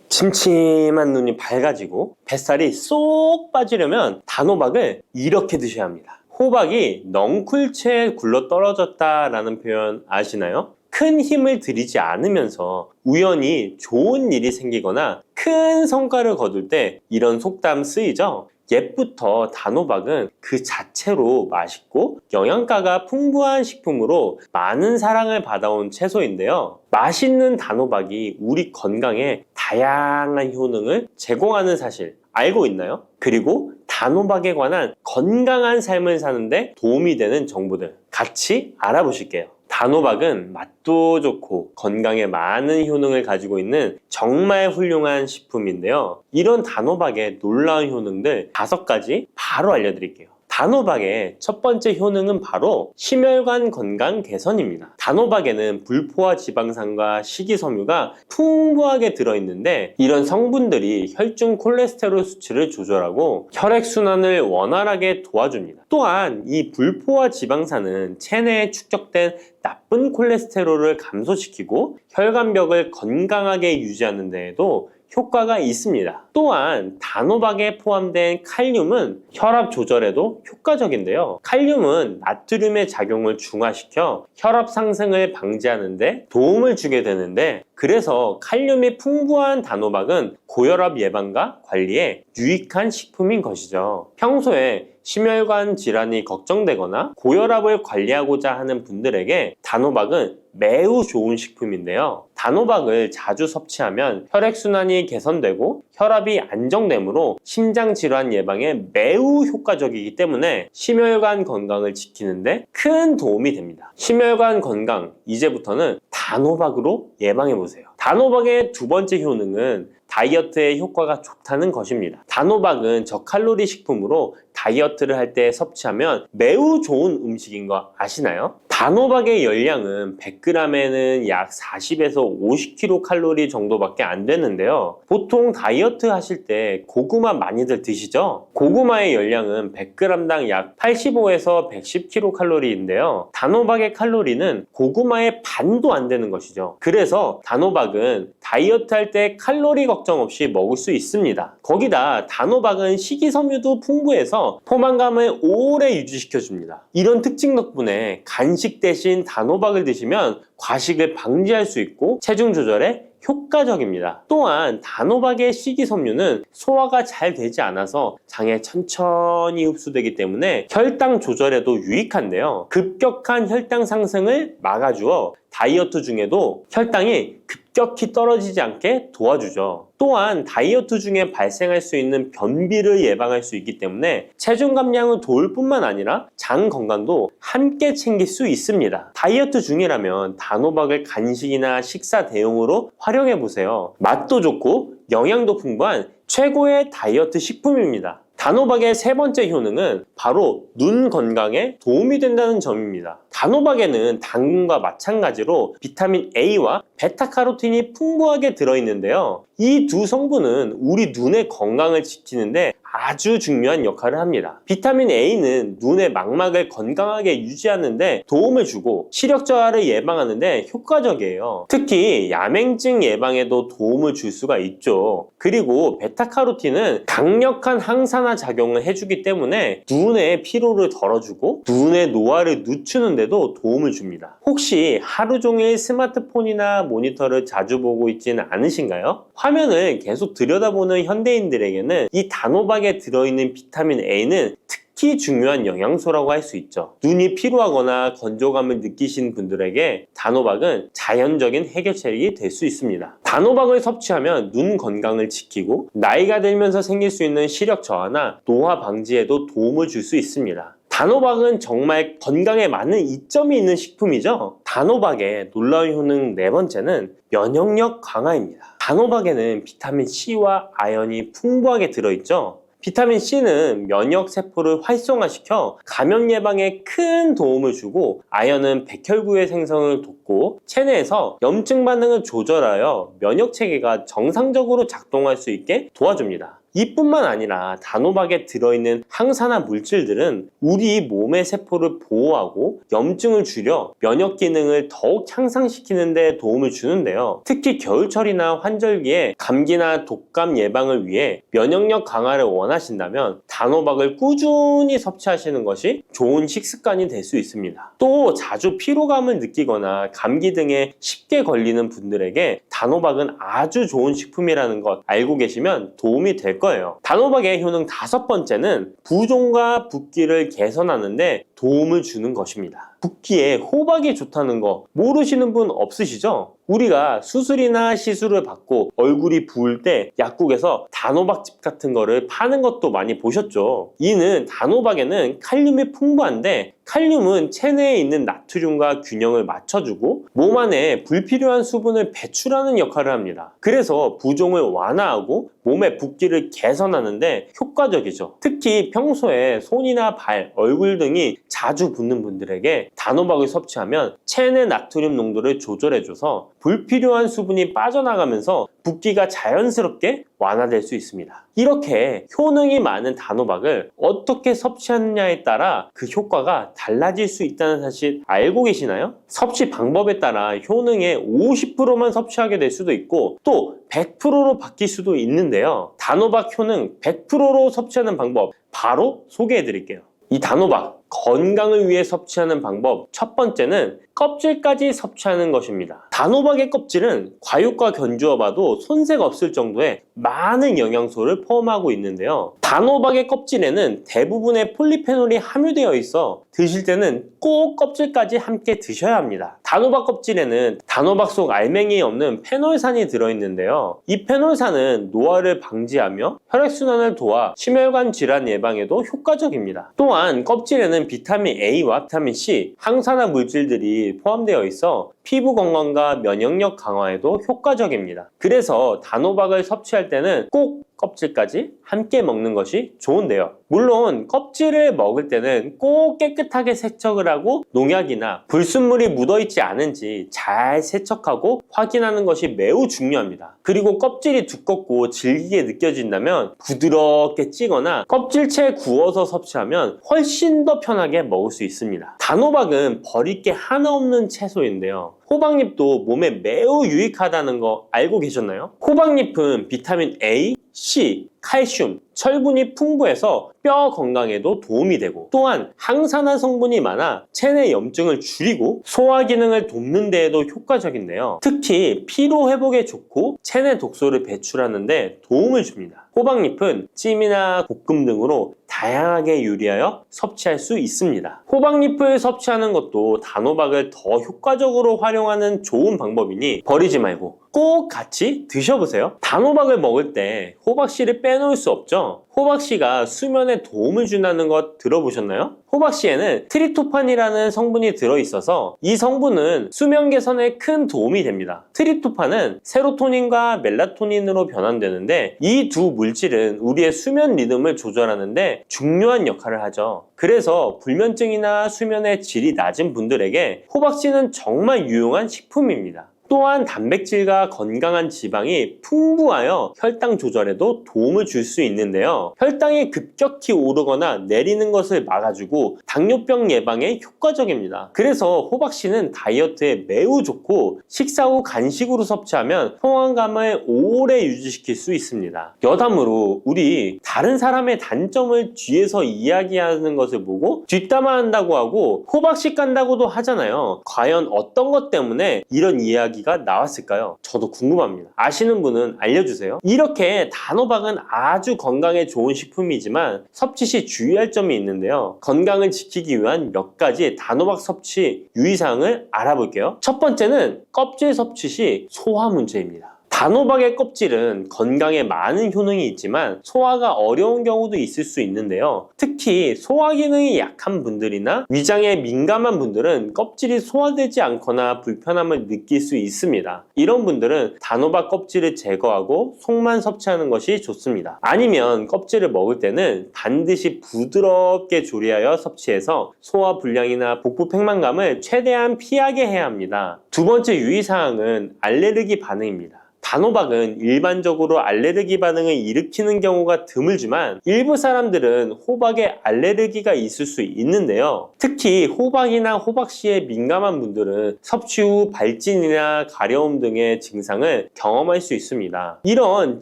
침침한 눈이 밝아지고 뱃살이 쏙 빠지려면 단호박을 이렇게 드셔야 합니다. 호박이 넝쿨채에 굴러 떨어졌다라는 표현 아시나요? 큰 힘을 들이지 않으면서 우연히 좋은 일이 생기거나 큰 성과를 거둘 때 이런 속담 쓰이죠? 옛부터 단호박은 그 자체로 맛있고 영양가가 풍부한 식품으로 많은 사랑을 받아온 채소인데요. 맛있는 단호박이 우리 건강에 다양한 효능을 제공하는 사실 알고 있나요? 그리고 단호박에 관한 건강한 삶을 사는데 도움이 되는 정보들 같이 알아보실게요. 단호박은 맛도 좋고 건강에 많은 효능을 가지고 있는 정말 훌륭한 식품인데요. 이런 단호박의 놀라운 효능들 5가지 바로 알려드릴게요. 단호박의 첫 번째 효능은 바로 심혈관 건강 개선입니다. 단호박에는 불포화 지방산과 식이섬유가 풍부하게 들어있는데 이런 성분들이 혈중 콜레스테롤 수치를 조절하고 혈액순환을 원활하게 도와줍니다. 또한 이 불포화 지방산은 체내에 축적된 나쁜 콜레스테롤을 감소시키고 혈관벽을 건강하게 유지하는 데에도 효과가 있습니다. 또한 단호박에 포함된 칼륨은 혈압 조절에도 효과적인데요. 칼륨은 나트륨의 작용을 중화시켜 혈압 상승을 방지하는 데 도움을 주게 되는데 그래서 칼륨이 풍부한 단호박은 고혈압 예방과 관리에 유익한 식품인 것이죠. 평소에 심혈관 질환이 걱정되거나 고혈압을 관리하고자 하는 분들에게 단호박은 매우 좋은 식품인데요. 단호박을 자주 섭취하면 혈액순환이 개선되고 혈압이 안정되므로 심장질환 예방에 매우 효과적이기 때문에 심혈관 건강을 지키는데 큰 도움이 됩니다. 심혈관 건강, 이제부터는 단호박으로 예방해보세요. 단호박의 두 번째 효능은 다이어트에 효과가 좋다는 것입니다. 단호박은 저칼로리 식품으로 다이어트를 할 때 섭취하면 매우 좋은 음식인 거 아시나요? 단호박의 열량은 100g에는 약 40에서 50kcal 정도밖에 안 되는데요. 보통 다이어트 하실 때 고구마 많이들 드시죠? 고구마의 열량은 100g당 약 85에서 110kcal인데요. 단호박의 칼로리는 고구마의 반도 안 되는 것이죠. 그래서 단호박은 다이어트 할 때 칼로리 걱정 없이 먹을 수 있습니다. 거기다 단호박은 식이섬유도 풍부해서 포만감을 오래 유지시켜줍니다. 이런 특징 덕분에 간식 대신 단호박을 드시면 과식을 방지할 수 있고 체중 조절에 효과적입니다. 또한 단호박의 식이섬유는 소화가 잘 되지 않아서 장에 천천히 흡수되기 때문에 혈당 조절에도 유익한데요. 급격한 혈당 상승을 막아주어 다이어트 중에도 혈당이 급격히 떨어지지 않게 도와주죠. 또한 다이어트 중에 발생할 수 있는 변비를 예방할 수 있기 때문에 체중 감량을 도울 뿐만 아니라 장 건강도 함께 챙길 수 있습니다. 다이어트 중이라면 단호박을 간식이나 식사 대용으로 활용해보세요. 맛도 좋고 영양도 풍부한 최고의 다이어트 식품입니다. 단호박의 세 번째 효능은 바로 눈 건강에 도움이 된다는 점입니다. 단호박에는 당근과 마찬가지로 비타민 A와 베타카로틴이 풍부하게 들어있는데요. 이 두 성분은 우리 눈의 건강을 지키는데 아주 중요한 역할을 합니다. 비타민 A는 눈의 망막을 건강하게 유지하는데 도움을 주고 시력 저하를 예방하는데 효과적이에요. 특히 야맹증 예방에도 도움을 줄 수가 있죠. 그리고 베타카로틴은 강력한 항산화 작용을 해주기 때문에 눈의 피로를 덜어주고 눈의 노화를 늦추는데도 도움을 줍니다. 혹시 하루 종일 스마트폰이나 모니터를 자주 보고 있지는 않으신가요? 화면을 계속 들여다보는 현대인들에게는 이 단호박에 들어있는 비타민 A는 특히 중요한 영양소라고 할 수 있죠. 눈이 피로하거나 건조감을 느끼신 분들에게 단호박은 자연적인 해결책이 될 수 있습니다. 단호박을 섭취하면 눈 건강을 지키고 나이가 들면서 생길 수 있는 시력 저하나 노화 방지에도 도움을 줄 수 있습니다. 단호박은 정말 건강에 많은 이점이 있는 식품이죠. 단호박의 놀라운 효능 네 번째는 면역력 강화입니다. 단호박에는 비타민 C와 아연이 풍부하게 들어있죠. 비타민 C는 면역 세포를 활성화시켜 감염 예방에 큰 도움을 주고 아연은 백혈구의 생성을 돕고 체내에서 염증 반응을 조절하여 면역 체계가 정상적으로 작동할 수 있게 도와줍니다. 이뿐만 아니라 단호박에 들어있는 항산화 물질들은 우리 몸의 세포를 보호하고 염증을 줄여 면역 기능을 더욱 향상시키는 데 도움을 주는데요. 특히 겨울철이나 환절기에 감기나 독감 예방을 위해 면역력 강화를 원하신다면 단호박을 꾸준히 섭취하시는 것이 좋은 식습관이 될 수 있습니다. 또 자주 피로감을 느끼거나 감기 등에 쉽게 걸리는 분들에게 단호박은 아주 좋은 식품이라는 것 알고 계시면 도움이 될 거예요. 단호박의 효능 5번째는 부종과 붓기를 개선하는데 도움을 주는 것입니다. 붓기에 호박이 좋다는 거 모르시는 분 없으시죠? 우리가 수술이나 시술을 받고 얼굴이 부을 때 약국에서 단호박즙 같은 거를 파는 것도 많이 보셨죠? 이는 단호박에는 칼륨이 풍부한데 칼륨은 체내에 있는 나트륨과 균형을 맞춰주고 몸 안에 불필요한 수분을 배출하는 역할을 합니다. 그래서 부종을 완화하고 몸의 붓기를 개선하는데 효과적이죠. 특히 평소에 손이나 발, 얼굴 등이 자주 붓는 분들에게 단호박을 섭취하면 체내 나트륨 농도를 조절해줘서 불필요한 수분이 빠져나가면서 붓기가 자연스럽게 완화될 수 있습니다. 이렇게 효능이 많은 단호박을 어떻게 섭취하느냐에 따라 그 효과가 달라질 수 있다는 사실 알고 계시나요? 섭취 방법에 따라 효능의 50%만 섭취하게 될 수도 있고 또 100%로 바뀔 수도 있는데요. 단호박 효능 100%로 섭취하는 방법 바로 소개해 드릴게요. 이 단호박 건강을 위해 섭취하는 방법 첫 번째는 껍질까지 섭취하는 것입니다. 단호박의 껍질은 과육과 견주어 봐도 손색 없을 정도의 많은 영양소를 포함하고 있는데요. 단호박의 껍질에는 대부분의 폴리페놀이 함유되어 있어 드실 때는 꼭 껍질까지 함께 드셔야 합니다. 단호박 껍질에는 단호박 속 알맹이에 없는 페놀산이 들어있는데요. 이 페놀산은 노화를 방지하며 혈액순환을 도와 심혈관 질환 예방에도 효과적입니다. 또한 껍질에는 비타민 A와 비타민 C, 항산화 물질들이 포함되어 있어 피부 건강과 면역력 강화에도 효과적입니다. 그래서 단호박을 섭취할 때는 꼭 껍질까지 함께 먹는 것이 좋은데요. 물론 껍질을 먹을 때는 꼭 깨끗하게 세척을 하고 농약이나 불순물이 묻어있지 않은지 잘 세척하고 확인하는 것이 매우 중요합니다. 그리고 껍질이 두껍고 질기게 느껴진다면 부드럽게 찌거나 껍질째 구워서 섭취하면 훨씬 더 편하게 먹을 수 있습니다. 단호박은 버릴 게 하나 없는 채소인데요. 호박잎도 몸에 매우 유익하다는 거 알고 계셨나요? 호박잎은 비타민 A, C, 칼슘, 철분이 풍부해서 뼈 건강에도 도움이 되고 또한 항산화 성분이 많아 체내 염증을 줄이고 소화 기능을 돕는 데에도 효과적인데요. 특히 피로 회복에 좋고 체내 독소를 배출하는 데 도움을 줍니다. 호박잎은 찜이나 볶음 등으로 다양하게 요리하여 섭취할 수 있습니다. 호박잎을 섭취하는 것도 단호박을 더 효과적으로 활용하는 좋은 방법이니 버리지 말고 꼭 같이 드셔보세요. 단호박을 먹을 때 호박씨를 빼놓을 수 없죠. 호박씨가 수면에 도움을 준다는 것 들어보셨나요? 호박씨에는 트립토판이라는 성분이 들어있어서 이 성분은 수면 개선에 큰 도움이 됩니다. 트립토판은 세로토닌과 멜라토닌으로 변환되는데 이 두 물질은 우리의 수면 리듬을 조절하는데 중요한 역할을 하죠. 그래서 불면증이나 수면의 질이 낮은 분들에게 호박씨는 정말 유용한 식품입니다. 또한 단백질과 건강한 지방이 풍부하여 혈당 조절에도 도움을 줄 수 있는데요. 혈당이 급격히 오르거나 내리는 것을 막아주고 당뇨병 예방에 효과적입니다. 그래서 호박씨는 다이어트에 매우 좋고 식사 후 간식으로 섭취하면 포만감을 오래 유지시킬 수 있습니다. 여담으로 우리 다른 사람의 단점을 뒤에서 이야기하는 것을 보고 뒷담화한다고 하고 호박씨 깐다고도 하잖아요. 과연 어떤 것 때문에 이런 이야기가 나왔을까요? 저도 궁금합니다. 아시는 분은 알려주세요. 이렇게 단호박은 아주 건강에 좋은 식품이지만 섭취 시 주의할 점이 있는데요. 건강을 지키기 위한 몇 가지 단호박 섭취 유의사항을 알아볼게요. 첫 번째는 껍질 섭취 시 소화 문제입니다. 단호박의 껍질은 건강에 많은 효능이 있지만 소화가 어려운 경우도 있을 수 있는데요. 특히 소화 기능이 약한 분들이나 위장에 민감한 분들은 껍질이 소화되지 않거나 불편함을 느낄 수 있습니다. 이런 분들은 단호박 껍질을 제거하고 속만 섭취하는 것이 좋습니다. 아니면 껍질을 먹을 때는 반드시 부드럽게 조리하여 섭취해서 소화 불량이나 복부 팽만감을 최대한 피하게 해야 합니다. 두 번째 유의사항은 알레르기 반응입니다. 단호박은 일반적으로 알레르기 반응을 일으키는 경우가 드물지만 일부 사람들은 호박에 알레르기가 있을 수 있는데요. 특히 호박이나 호박씨에 민감한 분들은 섭취 후 발진이나 가려움 등의 증상을 경험할 수 있습니다. 이런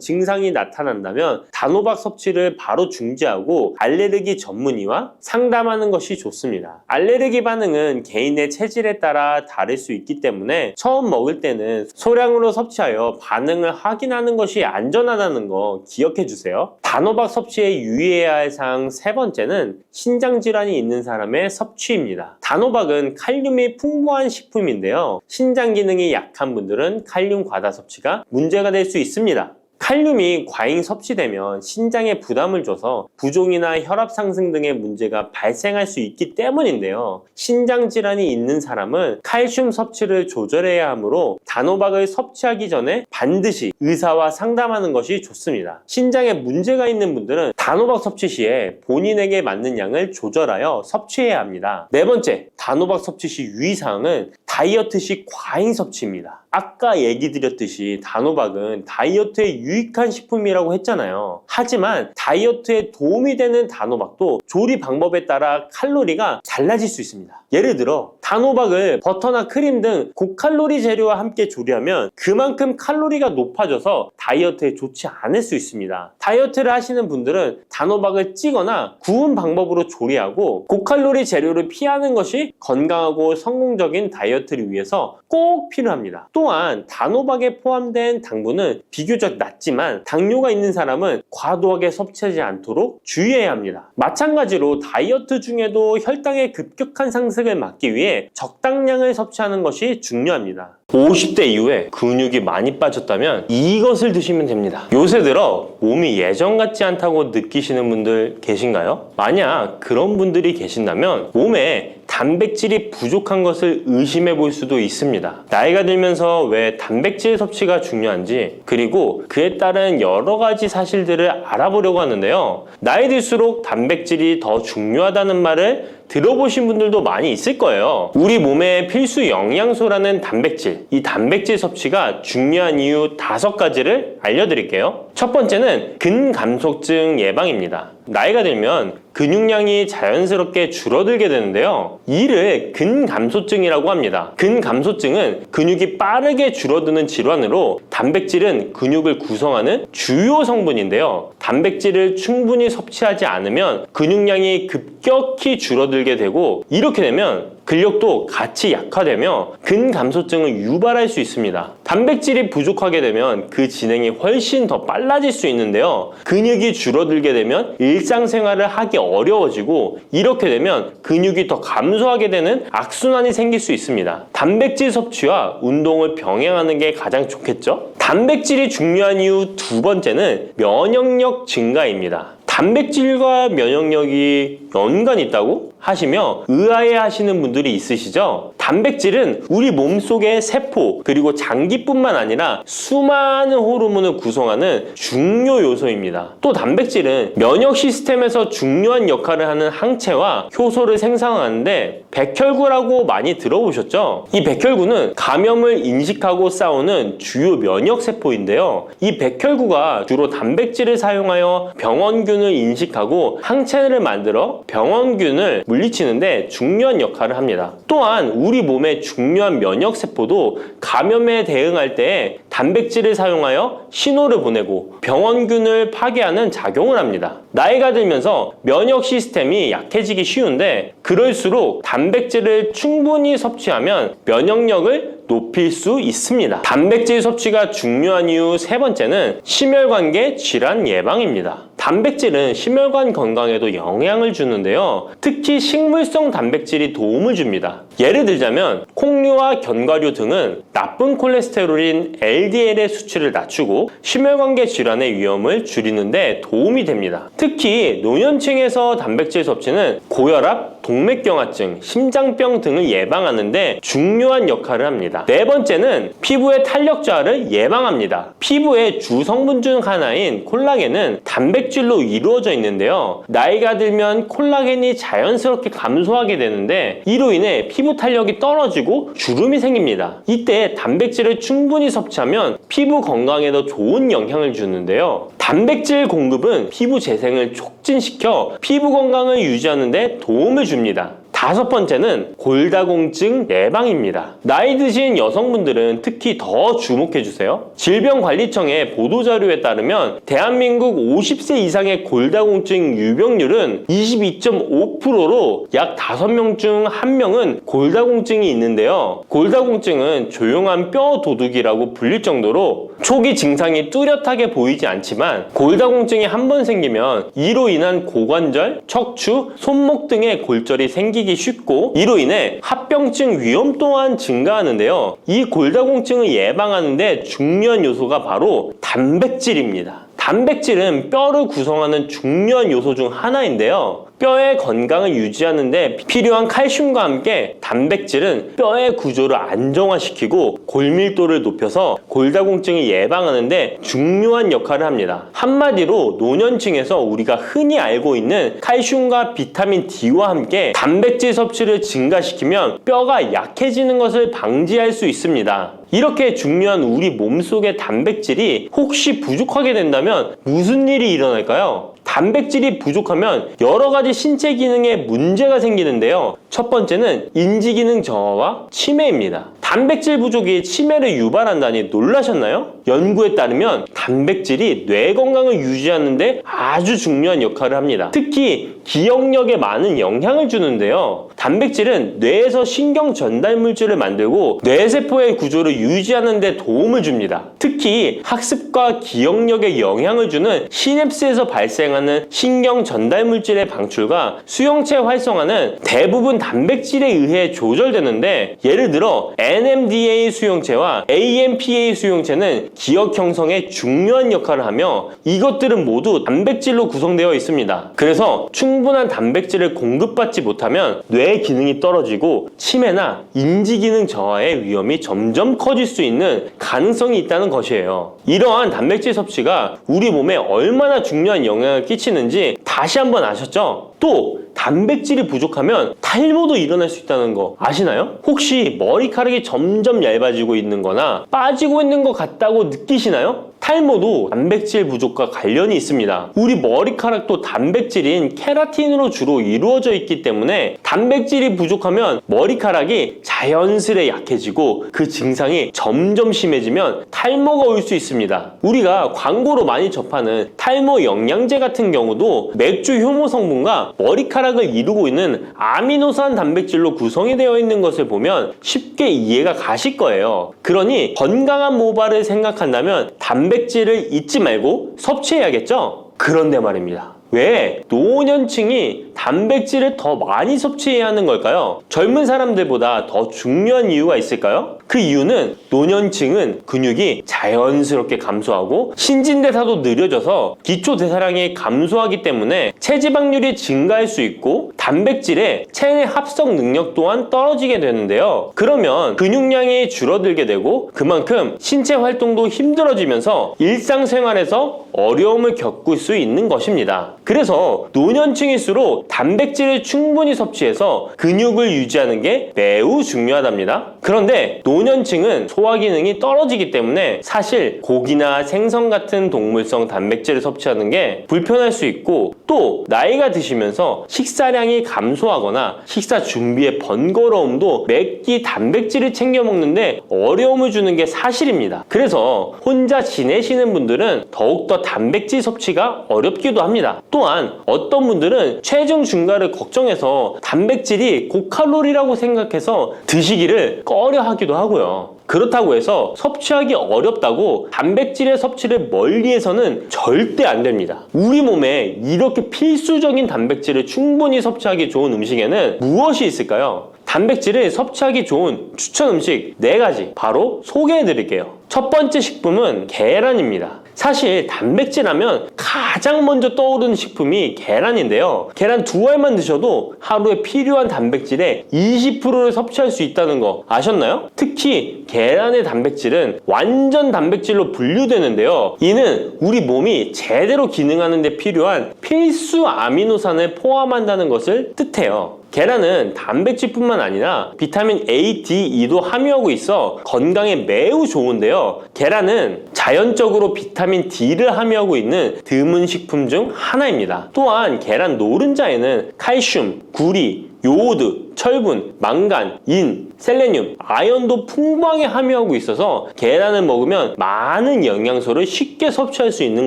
증상이 나타난다면 단호박 섭취를 바로 중지하고 알레르기 전문의와 상담하는 것이 좋습니다. 알레르기 반응은 개인의 체질에 따라 다를 수 있기 때문에 처음 먹을 때는 소량으로 섭취하여 반응을 확인하는 것이 안전하다는 거 기억해 주세요. 단호박 섭취에 유의해야 할 사항 세 번째는 신장 질환이 있는 사람의 섭취입니다. 단호박은 칼륨이 풍부한 식품인데요. 신장 기능이 약한 분들은 칼륨 과다 섭취가 문제가 될 수 있습니다. 칼륨이 과잉 섭취되면 신장에 부담을 줘서 부종이나 혈압 상승 등의 문제가 발생할 수 있기 때문인데요. 신장 질환이 있는 사람은 칼슘 섭취를 조절해야 하므로 단호박을 섭취하기 전에 반드시 의사와 상담하는 것이 좋습니다. 신장에 문제가 있는 분들은 단호박 섭취 시에 본인에게 맞는 양을 조절하여 섭취해야 합니다. 네 번째, 단호박 섭취 시 유의사항은 다이어트 시 과잉 섭취입니다. 아까 얘기 드렸듯이 단호박은 다이어트에 유익한 식품이라고 했잖아요. 하지만 다이어트에 도움이 되는 단호박도 조리 방법에 따라 칼로리가 달라질 수 있습니다. 예를 들어 단호박을 버터나 크림 등 고칼로리 재료와 함께 조리하면 그만큼 칼로리가 높아져서 다이어트에 좋지 않을 수 있습니다. 다이어트를 하시는 분들은 단호박을 찌거나 구운 방법으로 조리하고 고칼로리 재료를 피하는 것이 건강하고 성공적인 다이어트를 위해서 꼭 필요합니다. 또한 단호박에 포함된 당분은 비교적 낮지만 당뇨가 있는 사람은 과도하게 섭취하지 않도록 주의해야 합니다. 마찬가지로 다이어트 중에도 혈당의 급격한 상승을 막기 위해 적당량을 섭취하는 것이 중요합니다. 50대 이후에 근육이 많이 빠졌다면 이것을 드시면 됩니다. 요새 들어 몸이 예전 같지 않다고 느끼시는 분들 계신가요? 만약 그런 분들이 계신다면 몸에 단백질이 부족한 것을 의심해 볼 수도 있습니다. 나이가 들면서 왜 단백질 섭취가 중요한지 그리고 그에 따른 여러 가지 사실들을 알아보려고 하는데요. 나이 들수록 단백질이 더 중요하다는 말을 들어보신 분들도 많이 있을 거예요. 우리 몸의 필수 영양소라는 단백질, 이 단백질 섭취가 중요한 이유 5가지를 알려드릴게요. 첫 번째는 근감소증 예방입니다. 나이가 들면 근육량이 자연스럽게 줄어들게 되는데요. 이를 근감소증이라고 합니다. 근감소증은 근육이 빠르게 줄어드는 질환으로 단백질은 근육을 구성하는 주요 성분인데요. 단백질을 충분히 섭취하지 않으면 근육량이 급격히 줄어들게 되고 이렇게 되면 근력도 같이 약화되며 근감소증을 유발할 수 있습니다. 단백질이 부족하게 되면 그 진행이 훨씬 더 빨라질 수 있는데요. 근육이 줄어들게 되면 일상생활을 하기 어려워지고 이렇게 되면 근육이 더 감소하게 되는 악순환이 생길 수 있습니다. 단백질 섭취와 운동을 병행하는 게 가장 좋겠죠? 단백질이 중요한 이유 2번째는 면역력 증가입니다. 단백질과 면역력이 연관이 있다고 하시며 의아해 하시는 분들이 있으시죠? 단백질은 우리 몸속의 세포 그리고 장기뿐만 아니라 수많은 호르몬을 구성하는 중요 요소입니다. 또 단백질은 면역 시스템에서 중요한 역할을 하는 항체와 효소를 생성하는데 백혈구라고 많이 들어보셨죠? 이 백혈구는 감염을 인식하고 싸우는 주요 면역 세포인데요. 이 백혈구가 주로 단백질을 사용하여 병원균을 인식하고 항체를 만들어 병원균을 물리치는데 중요한 역할을 합니다. 또한 우리 몸의 중요한 면역세포도 감염에 대응할 때 단백질을 사용하여 신호를 보내고 병원균을 파괴하는 작용을 합니다. 나이가 들면서 면역 시스템이 약해지기 쉬운데 그럴수록 단백질을 충분히 섭취하면 면역력을 높일 수 있습니다. 단백질 섭취가 중요한 이유 3번째는 심혈관계 질환 예방입니다. 단백질은 심혈관 건강에도 영향을 주는데요. 특히 식물성 단백질이 도움을 줍니다. 예를 들자면 콩류와 견과류 등은 나쁜 콜레스테롤인 LDL의 수치를 낮추고 심혈관계 질환의 위험을 줄이는 데 도움이 됩니다. 특히 노년층에서 단백질 섭취는 고혈압, 동맥경화증, 심장병 등을 예방하는데 중요한 역할을 합니다. 네 번째는 피부의 탄력 저하를 예방합니다. 피부의 주 성분 중 하나인 콜라겐은 단백질로 이루어져 있는데요. 나이가 들면 콜라겐이 자연스럽게 감소하게 되는데 이로 인해 피부 탄력이 떨어지고 주름이 생깁니다. 이때 단백질을 충분히 섭취하면 피부 건강에도 좋은 영향을 주는데요. 단백질 공급은 피부 재생을 촉진시켜 피부 건강을 유지하는 데 도움을 줍니다. 다섯 번째는 골다공증 예방입니다. 나이 드신 여성분들은 특히 더 주목해주세요. 질병관리청의 보도자료에 따르면 대한민국 50세 이상의 골다공증 유병률은 22.5%로 약 5명 중 1명은 골다공증이 있는데요. 골다공증은 조용한 뼈 도둑이라고 불릴 정도로 초기 증상이 뚜렷하게 보이지 않지만 골다공증이 한 번 생기면 이로 인한 고관절, 척추, 손목 등의 골절이 생기기 쉽고 이로 인해 합병증 위험 또한 증가하는데요. 이 골다공증을 예방하는 데 중요한 요소가 바로 단백질입니다. 단백질은 뼈를 구성하는 중요한 요소 중 하나인데요. 뼈의 건강을 유지하는 데 필요한 칼슘과 함께 단백질은 뼈의 구조를 안정화시키고 골밀도를 높여서 골다공증을 예방하는 데 중요한 역할을 합니다. 한마디로 노년층에서 우리가 흔히 알고 있는 칼슘과 비타민 D와 함께 단백질 섭취를 증가시키면 뼈가 약해지는 것을 방지할 수 있습니다. 이렇게 중요한 우리 몸속의 단백질이 혹시 부족하게 된다면 무슨 일이 일어날까요? 단백질이 부족하면 여러 가지 신체 기능에 문제가 생기는데요. 첫 번째는 인지 기능 저하와 치매입니다. 단백질 부족이 치매를 유발한다니 놀라셨나요? 연구에 따르면 단백질이 뇌 건강을 유지하는 데 아주 중요한 역할을 합니다. 특히 기억력에 많은 영향을 주는데요. 단백질은 뇌에서 신경 전달 물질을 만들고 뇌세포의 구조를 유지하는 데 도움을 줍니다. 특히 학습과 기억력에 영향을 주는 시냅스에서 발생하는 신경 전달 물질의 방출과 수용체 활성화는 대부분 단백질에 의해 조절되는데 예를 들어 NMDA 수용체와 AMPA 수용체는 기억 형성에 중요한 역할을 하며 이것들은 모두 단백질로 구성되어 있습니다. 그래서 충분한 단백질을 공급받지 못하면 뇌 기능이 떨어지고 치매나 인지 기능 저하의 위험이 점점 커질 수 있는 가능성이 있다는 것이에요. 이러한 단백질 섭취가 우리 몸에 얼마나 중요한 영향을 끼치는지 다시 한번 아셨죠? 또 단백질이 부족하면 탈모도 일어날 수 있다는 거 아시나요? 혹시 머리카락이 점점 얇아지고 있는 거나 빠지고 있는 것 같다고 느끼시나요? 탈모도 단백질 부족과 관련이 있습니다. 우리 머리카락도 단백질인 케라틴으로 주로 이루어져 있기 때문에 단백질이 부족하면 머리카락이 자연스레 약해지고 그 증상이 점점 심해지면 탈모가 올 수 있습니다. 우리가 광고로 많이 접하는 탈모 영양제 같은 경우도 맥주 효모 성분과 머리카락을 이루고 있는 아미노산 단백질로 구성이 되어 있는 것을 보면 쉽게 이해가 가실 거예요. 그러니 건강한 모발을 생각한다면 단백질을 잊지 말고 섭취해야겠죠? 그런데 말입니다. 왜 노년층이 단백질을 더 많이 섭취해야 하는 걸까요? 젊은 사람들보다 더 중요한 이유가 있을까요? 그 이유는 노년층은 근육이 자연스럽게 감소하고 신진대사도 느려져서 기초대사량이 감소하기 때문에 체지방률이 증가할 수 있고 단백질의 체내 합성 능력 또한 떨어지게 되는데요. 그러면 근육량이 줄어들게 되고 그만큼 신체 활동도 힘들어지면서 일상생활에서 어려움을 겪을 수 있는 것입니다. 그래서 노년층일수록 단백질을 충분히 섭취해서 근육을 유지하는 게 매우 중요하답니다. 그런데 노년층은 소화 기능이 떨어지기 때문에 사실 고기나 생선 같은 동물성 단백질을 섭취하는 게 불편할 수 있고 또 나이가 드시면서 식사량이 감소하거나 식사 준비의 번거로움도 매 끼 단백질을 챙겨 먹는데 어려움을 주는 게 사실입니다. 그래서 혼자 지내시는 분들은 더욱더 단백질 섭취가 어렵기도 합니다. 또한 어떤 분들은 체중 증가를 걱정해서 단백질이 고칼로리라고 생각해서 드시기를 꺼려 하기도 하고요. 그렇다고 해서 섭취하기 어렵다고 단백질의 섭취를 멀리해서는 절대 안 됩니다. 우리 몸에 이렇게 필수적인 단백질을 충분히 섭취하기 좋은 음식에는 무엇이 있을까요? 단백질을 섭취하기 좋은 추천 음식 4가지 바로 소개해 드릴게요. 첫 번째 식품은 계란입니다. 사실 단백질 하면 가장 먼저 떠오르는 식품이 계란인데요. 계란 2알만 드셔도 하루에 필요한 단백질의 20%를 섭취할 수 있다는 거 아셨나요? 특히 계란의 단백질은 완전 단백질로 분류되는데요. 이는 우리 몸이 제대로 기능하는 데 필요한 필수 아미노산을 포함한다는 것을 뜻해요. 계란은 단백질뿐만 아니라 비타민 A, D, E도 함유하고 있어 건강에 매우 좋은데요. 계란은 자연적으로 비타민 D를 함유하고 있는 드문 식품 중 하나입니다. 또한 계란 노른자에는 칼슘, 구리, 요오드, 철분, 망간, 인, 셀레늄, 아연도 풍부하게 함유하고 있어서 계란을 먹으면 많은 영양소를 쉽게 섭취할 수 있는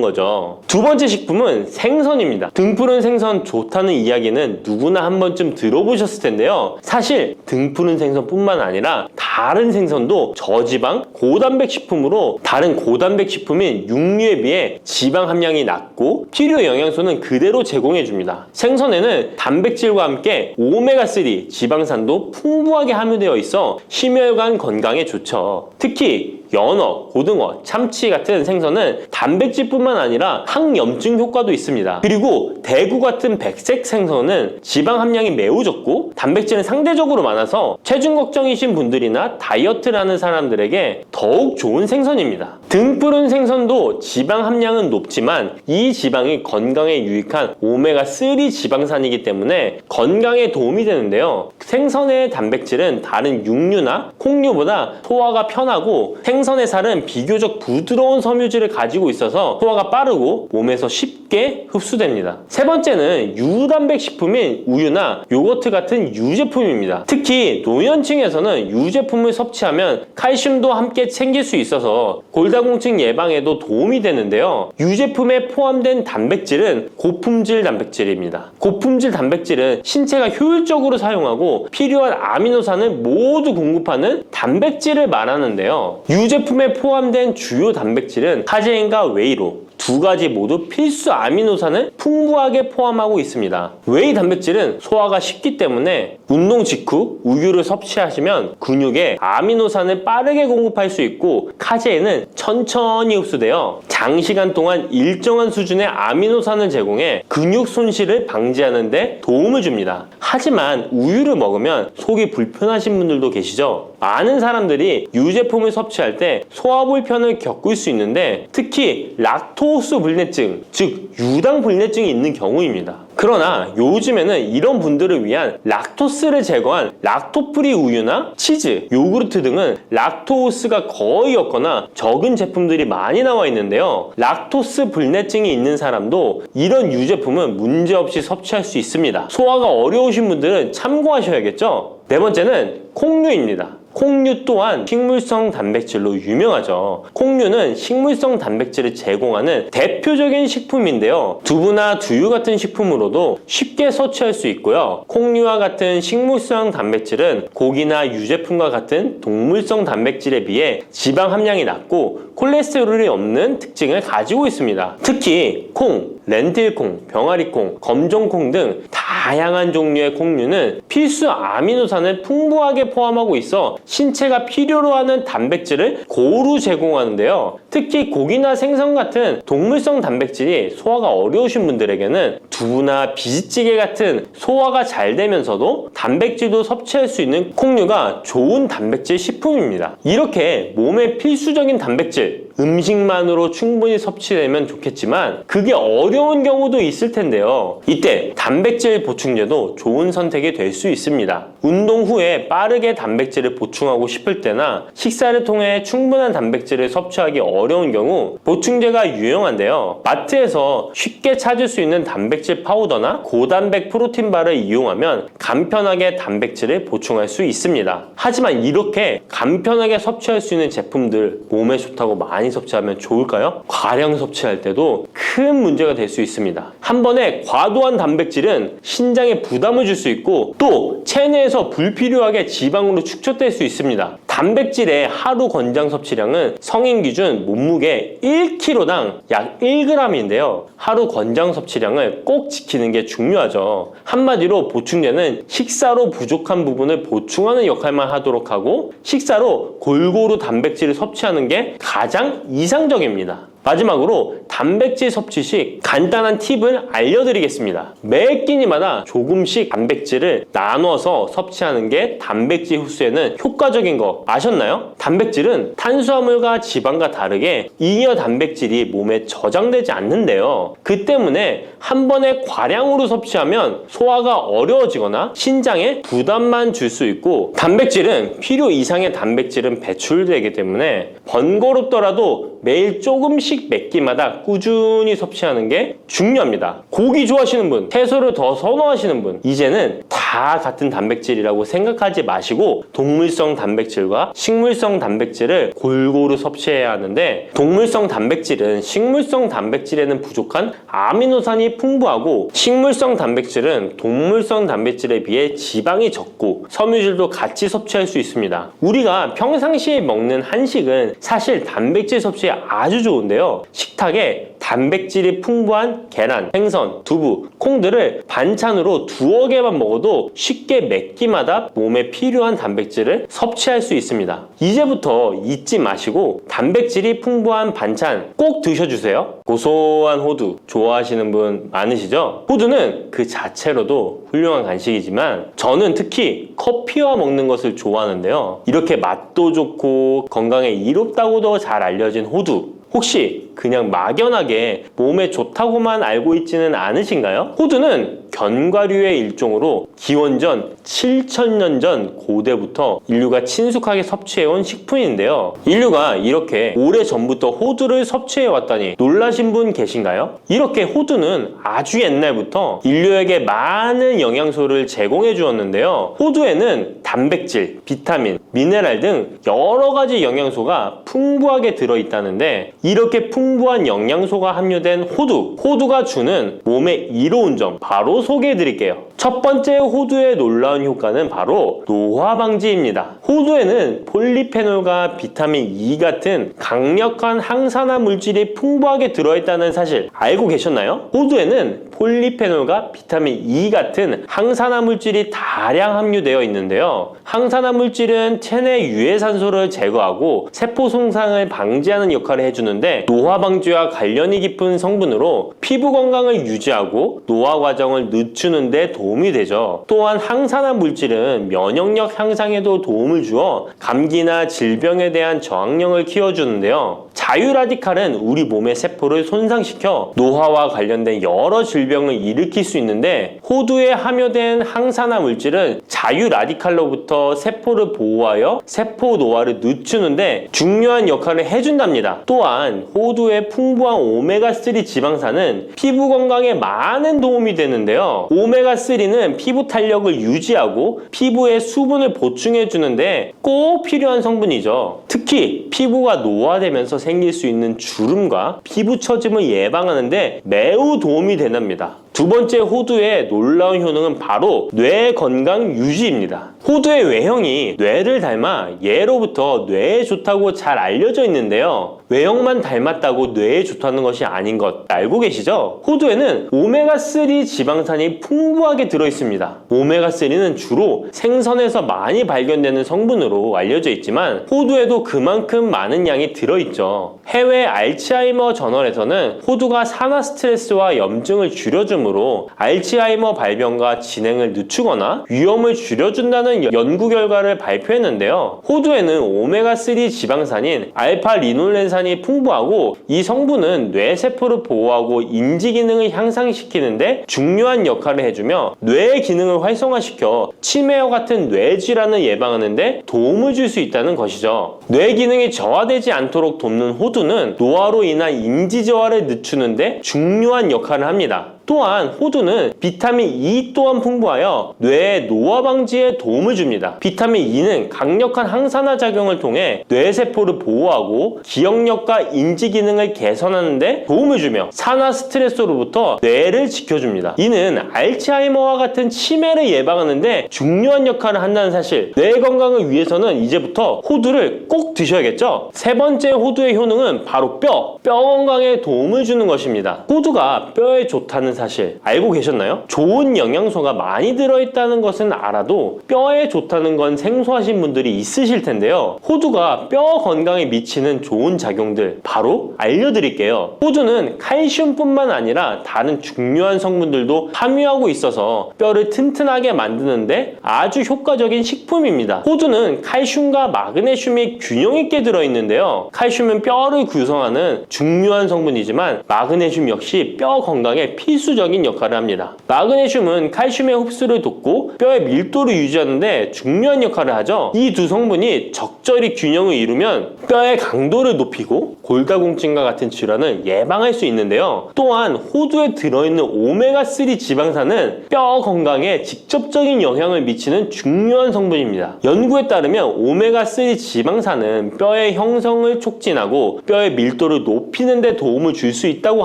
거죠. 두 번째 식품은 생선입니다. 등푸른 생선 좋다는 이야기는 누구나 한 번쯤 들어보셨을 텐데요. 사실 등푸른 생선뿐만 아니라 다른 생선도 저지방, 고단백 식품으로 다른 고단백 식품인 육류에 비해 지방 함량이 낮고 필요 영양소는 그대로 제공해줍니다. 생선에는 단백질과 함께 오메가3, 지방산도 풍부하게 함유되어 있어 심혈관 건강에 좋죠. 특히 연어, 고등어, 참치 같은 생선은 단백질뿐만 아니라 항염증 효과도 있습니다. 그리고 대구 같은 백색 생선은 지방 함량이 매우 적고 단백질은 상대적으로 많아서 체중 걱정이신 분들이나 다이어트를 하는 사람들에게 더욱 좋은 생선입니다. 등푸른 생선도 지방 함량은 높지만 이 지방이 건강에 유익한 오메가3 지방산이기 때문에 건강에 도움이 되는데요. 생선의 단백질은 다른 육류나 콩류보다 소화가 편하고 생선의 살은 비교적 부드러운 섬유질을 가지고 있어서 소화가 빠르고 몸에서 쉽게 흡수됩니다. 세 번째는 유단백 식품인 우유나 요거트 같은 유제품입니다. 특히 노년층에서는 유제품을 섭취하면 칼슘도 함께 챙길 수 있어서 골다공증 예방에도 도움이 되는데요. 유제품에 포함된 단백질은 고품질 단백질입니다. 고품질 단백질은 신체가 효율적으로 사용하고 필요한 아미노산을 모두 공급하는 단백질을 말하는데요. 유제품에 포함된 주요 단백질은 카제인과 웨이로 두 가지 모두 필수 아미노산을 풍부하게 포함하고 있습니다. 웨이 단백질은 소화가 쉽기 때문에 운동 직후 우유를 섭취하시면 근육에 아미노산을 빠르게 공급할 수 있고 카제인은 천천히 흡수되어 장시간 동안 일정한 수준의 아미노산을 제공해 근육 손실을 방지하는 데 도움을 줍니다. 하지만 우유를 먹으면 속이 불편하신 분들도 계시죠? 많은 사람들이 유제품을 섭취할 때 소화 불편을 겪을 수 있는데 특히 락토스 불내증, 즉 유당 불내증이 있는 경우입니다. 그러나 요즘에는 이런 분들을 위한 락토스를 제거한 락토프리 우유나 치즈, 요구르트 등은 락토스가 거의 없거나 적은 제품들이 많이 나와 있는데요. 락토스 불내증이 있는 사람도 이런 유제품은 문제없이 섭취할 수 있습니다. 소화가 어려우신 분들은 참고하셔야겠죠? 네 번째는 콩류입니다. 콩류 또한 식물성 단백질로 유명하죠. 콩류는 식물성 단백질을 제공하는 대표적인 식품인데요. 두부나 두유 같은 식품으로도 쉽게 섭취할 수 있고요. 콩류와 같은 식물성 단백질은 고기나 유제품과 같은 동물성 단백질에 비해 지방 함량이 낮고 콜레스테롤이 없는 특징을 가지고 있습니다. 특히 콩, 렌틸콩, 병아리콩, 검정콩 등 다양한 종류의 콩류는 필수 아미노산을 풍부하게 포함하고 있어 신체가 필요로 하는 단백질을 고루 제공하는데요. 특히 고기나 생선 같은 동물성 단백질이 소화가 어려우신 분들에게는 두부나 비지찌개 같은 소화가 잘 되면서도 단백질도 섭취할 수 있는 콩류가 좋은 단백질 식품입니다. 이렇게 몸에 필수적인 단백질, 음식만으로 충분히 섭취되면 좋겠지만 그게 어려운 경우도 있을 텐데요. 이때 단백질 보충제도 좋은 선택이 될 수 있습니다. 운동 후에 빠르게 단백질을 보충하고 싶을 때나 식사를 통해 충분한 단백질을 섭취하기 어려운 경우 보충제가 유용한데요. 마트에서 쉽게 찾을 수 있는 단백질 파우더나 고단백 프로틴바를 이용하면 간편하게 단백질을 보충할 수 있습니다. 하지만 이렇게 간편하게 섭취할 수 있는 제품들 몸에 좋다고 많이 섭취하면 좋을까요? 과량 섭취할 때도 큰 문제가 될 수 있습니다. 한 번에 과도한 단백질은 신장에 부담을 줄 수 있고 또 체내에서 불필요하게 지방으로 축적될 수 있습니다. 단백질의 하루 권장 섭취량은 성인 기준 몸무게 1kg당 약 1g인데요. 하루 권장 섭취량을 꼭 지키는 게 중요하죠. 한마디로 보충제는 식사로 부족한 부분을 보충하는 역할만 하도록 하고 식사로 골고루 단백질을 섭취하는 게 가장 이상적입니다. 마지막으로 단백질 섭취 시 간단한 팁을 알려드리겠습니다. 매 끼니마다 조금씩 단백질을 나눠서 섭취하는 게 단백질 흡수에는 효과적인 거 아셨나요? 단백질은 탄수화물과 지방과 다르게 잉여 단백질이 몸에 저장되지 않는데요. 그 때문에 한 번에 과량으로 섭취하면 소화가 어려워지거나 신장에 부담만 줄 수 있고, 단백질은 필요 이상의 단백질은 배출되기 때문에 번거롭더라도 매일 조금씩 몇 끼마다 꾸준히 섭취하는 게 중요합니다. 고기 좋아하시는 분, 채소를 더 선호하시는 분, 이제는 다 같은 단백질이라고 생각하지 마시고 동물성 단백질과 식물성 단백질을 골고루 섭취해야 하는데, 동물성 단백질은 식물성 단백질에는 부족한 아미노산이 풍부하고, 식물성 단백질은 동물성 단백질에 비해 지방이 적고 섬유질도 같이 섭취할 수 있습니다. 우리가 평상시에 먹는 한식은 사실 단백질 섭취에 아주 좋은데요. 식탁에 단백질이 풍부한 계란, 생선, 두부, 콩들을 반찬으로 두어 개만 먹어도 쉽게 몇 끼마다 몸에 필요한 단백질을 섭취할 수 있습니다. 이제부터 잊지 마시고 단백질이 풍부한 반찬 꼭 드셔주세요. 고소한 호두 좋아하시는 분 많으시죠? 호두는 그 자체로도 훌륭한 간식이지만 저는 특히 커피와 먹는 것을 좋아하는데요. 이렇게 맛도 좋고 건강에 이롭다고도 잘 알려진 호두, 혹시 그냥 막연하게 몸에 좋다고만 알고 있지는 않으신가요? 호두는 견과류의 일종으로 기원전 7,000년 전 고대부터 인류가 친숙하게 섭취해온 식품인데요. 인류가 이렇게 오래전부터 호두를 섭취해왔다니 놀라신 분 계신가요? 이렇게 호두는 아주 옛날부터 인류에게 많은 영양소를 제공해 주었는데요. 호두에는 단백질, 비타민, 미네랄 등 여러 가지 영양소가 풍부하게 들어있다는데, 이렇게 풍부한 영양소가 함유된 호두가 주는 몸에 이로운 점 바로 소개해 드릴게요. 첫 번째 호두의 놀라운 효과는 바로 노화 방지입니다. 호두에는 폴리페놀과 비타민 E 같은 강력한 항산화 물질이 풍부하게 들어있다는 사실 알고 계셨나요? 호두에는 폴리페놀과 비타민 E 같은 항산화 물질이 다량 함유되어 있는데요. 항산화 물질은 체내 유해산소를 제거하고 세포 손상을 방지하는 역할을 해주는데, 노화 방지와 관련이 깊은 성분으로 피부 건강을 유지하고 노화 과정을 늦추는 데 도움이 되죠. 또한 항산화 물질은 면역력 향상에도 도움을 주어 감기나 질병에 대한 저항력을 키워주는데요. 자유라디칼은 우리 몸의 세포를 손상시켜 노화와 관련된 여러 질병을 일으킬 수 있는데, 호두에 함유된 항산화 물질은 자유라디칼로부터 세포를 보호하여 세포 노화를 늦추는데 중요한 역할을 해준답니다. 또한 호두의 풍부한 오메가3 지방산은 피부 건강에 많은 도움이 되는데요. 오메가3는 피부 탄력을 유지하고 피부에 수분을 보충해 주는데 꼭 필요한 성분이죠. 특히 피부가 노화되면서 생길 수 있는 주름과 피부 처짐을 예방하는데 매우 도움이 된답니다. 두 번째 호두의 놀라운 효능은 바로 뇌 건강 유지입니다. 호두의 외형이 뇌를 닮아 예로부터 뇌에 좋다고 잘 알려져 있는데요. 외형만 닮았다고 뇌에 좋다는 것이 아닌 것 알고 계시죠? 호두에는 오메가3 지방산이 풍부하게 들어있습니다. 오메가3는 주로 생선에서 많이 발견되는 성분으로 알려져 있지만 호두에도 그만큼 많은 양이 들어있죠. 해외 알츠하이머 저널에서는 호두가 산화 스트레스와 염증을 줄여주므로 알츠하이머 발병과 진행을 늦추거나 위험을 줄여준다는 연구 결과를 발표했는데요. 호두에는 오메가3 지방산인 알파리놀렌산이 풍부하고, 이 성분은 뇌세포를 보호하고 인지 기능을 향상시키는데 중요한 역할을 해주며 뇌의 기능을 활성화시켜 치매와 같은 뇌질환을 예방하는데 도움을 줄 수 있다는 것이죠. 뇌 기능이 저하되지 않도록 돕는 호두는 노화로 인한 인지 저하를 늦추는데 중요한 역할을 합니다. 또한 호두는 비타민 E 또한 풍부하여 뇌의 노화 방지에 도움을 줍니다. 비타민 E는 강력한 항산화 작용을 통해 뇌세포를 보호하고 기억력과 인지 기능을 개선하는 데 도움을 주며 산화 스트레스로부터 뇌를 지켜줍니다. 이는 알츠하이머와 같은 치매를 예방하는 데 중요한 역할을 한다는 사실, 뇌 건강을 위해서는 이제부터 호두를 꼭 드셔야겠죠? 세 번째 호두의 효능은 바로 뼈 건강에 도움을 주는 것입니다. 호두가 뼈에 좋다는 사실 알고 계셨나요? 좋은 영양소가 많이 들어있다는 것은 알아도 뼈에 좋다는 건 생소하신 분들이 있으실 텐데요. 호두가 뼈 건강에 미치는 좋은 작용들 바로 알려드릴게요. 호두는 칼슘뿐만 아니라 다른 중요한 성분들도 함유하고 있어서 뼈를 튼튼하게 만드는데 아주 효과적인 식품입니다. 호두는 칼슘과 마그네슘이 균형 있게 들어있는데요. 칼슘은 뼈를 구성하는 중요한 성분이지만 마그네슘 역시 뼈 건강에 필수적인 역할을 합니다. 마그네슘은 칼슘의 흡수를 돕고 뼈의 밀도를 유지하는데 중요한 역할을 하죠. 이 두 성분이 적절히 균형을 이루면 뼈의 강도를 높이고 골다공증과 같은 질환을 예방할 수 있는데요. 또한 호두에 들어있는 오메가3 지방산은 뼈 건강에 직접적인 영향을 미치는 중요한 성분입니다. 연구에 따르면 오메가3 지방산은 뼈의 형성을 촉진하고 뼈의 밀도를 높이는 데 도움을 줄 수 있다고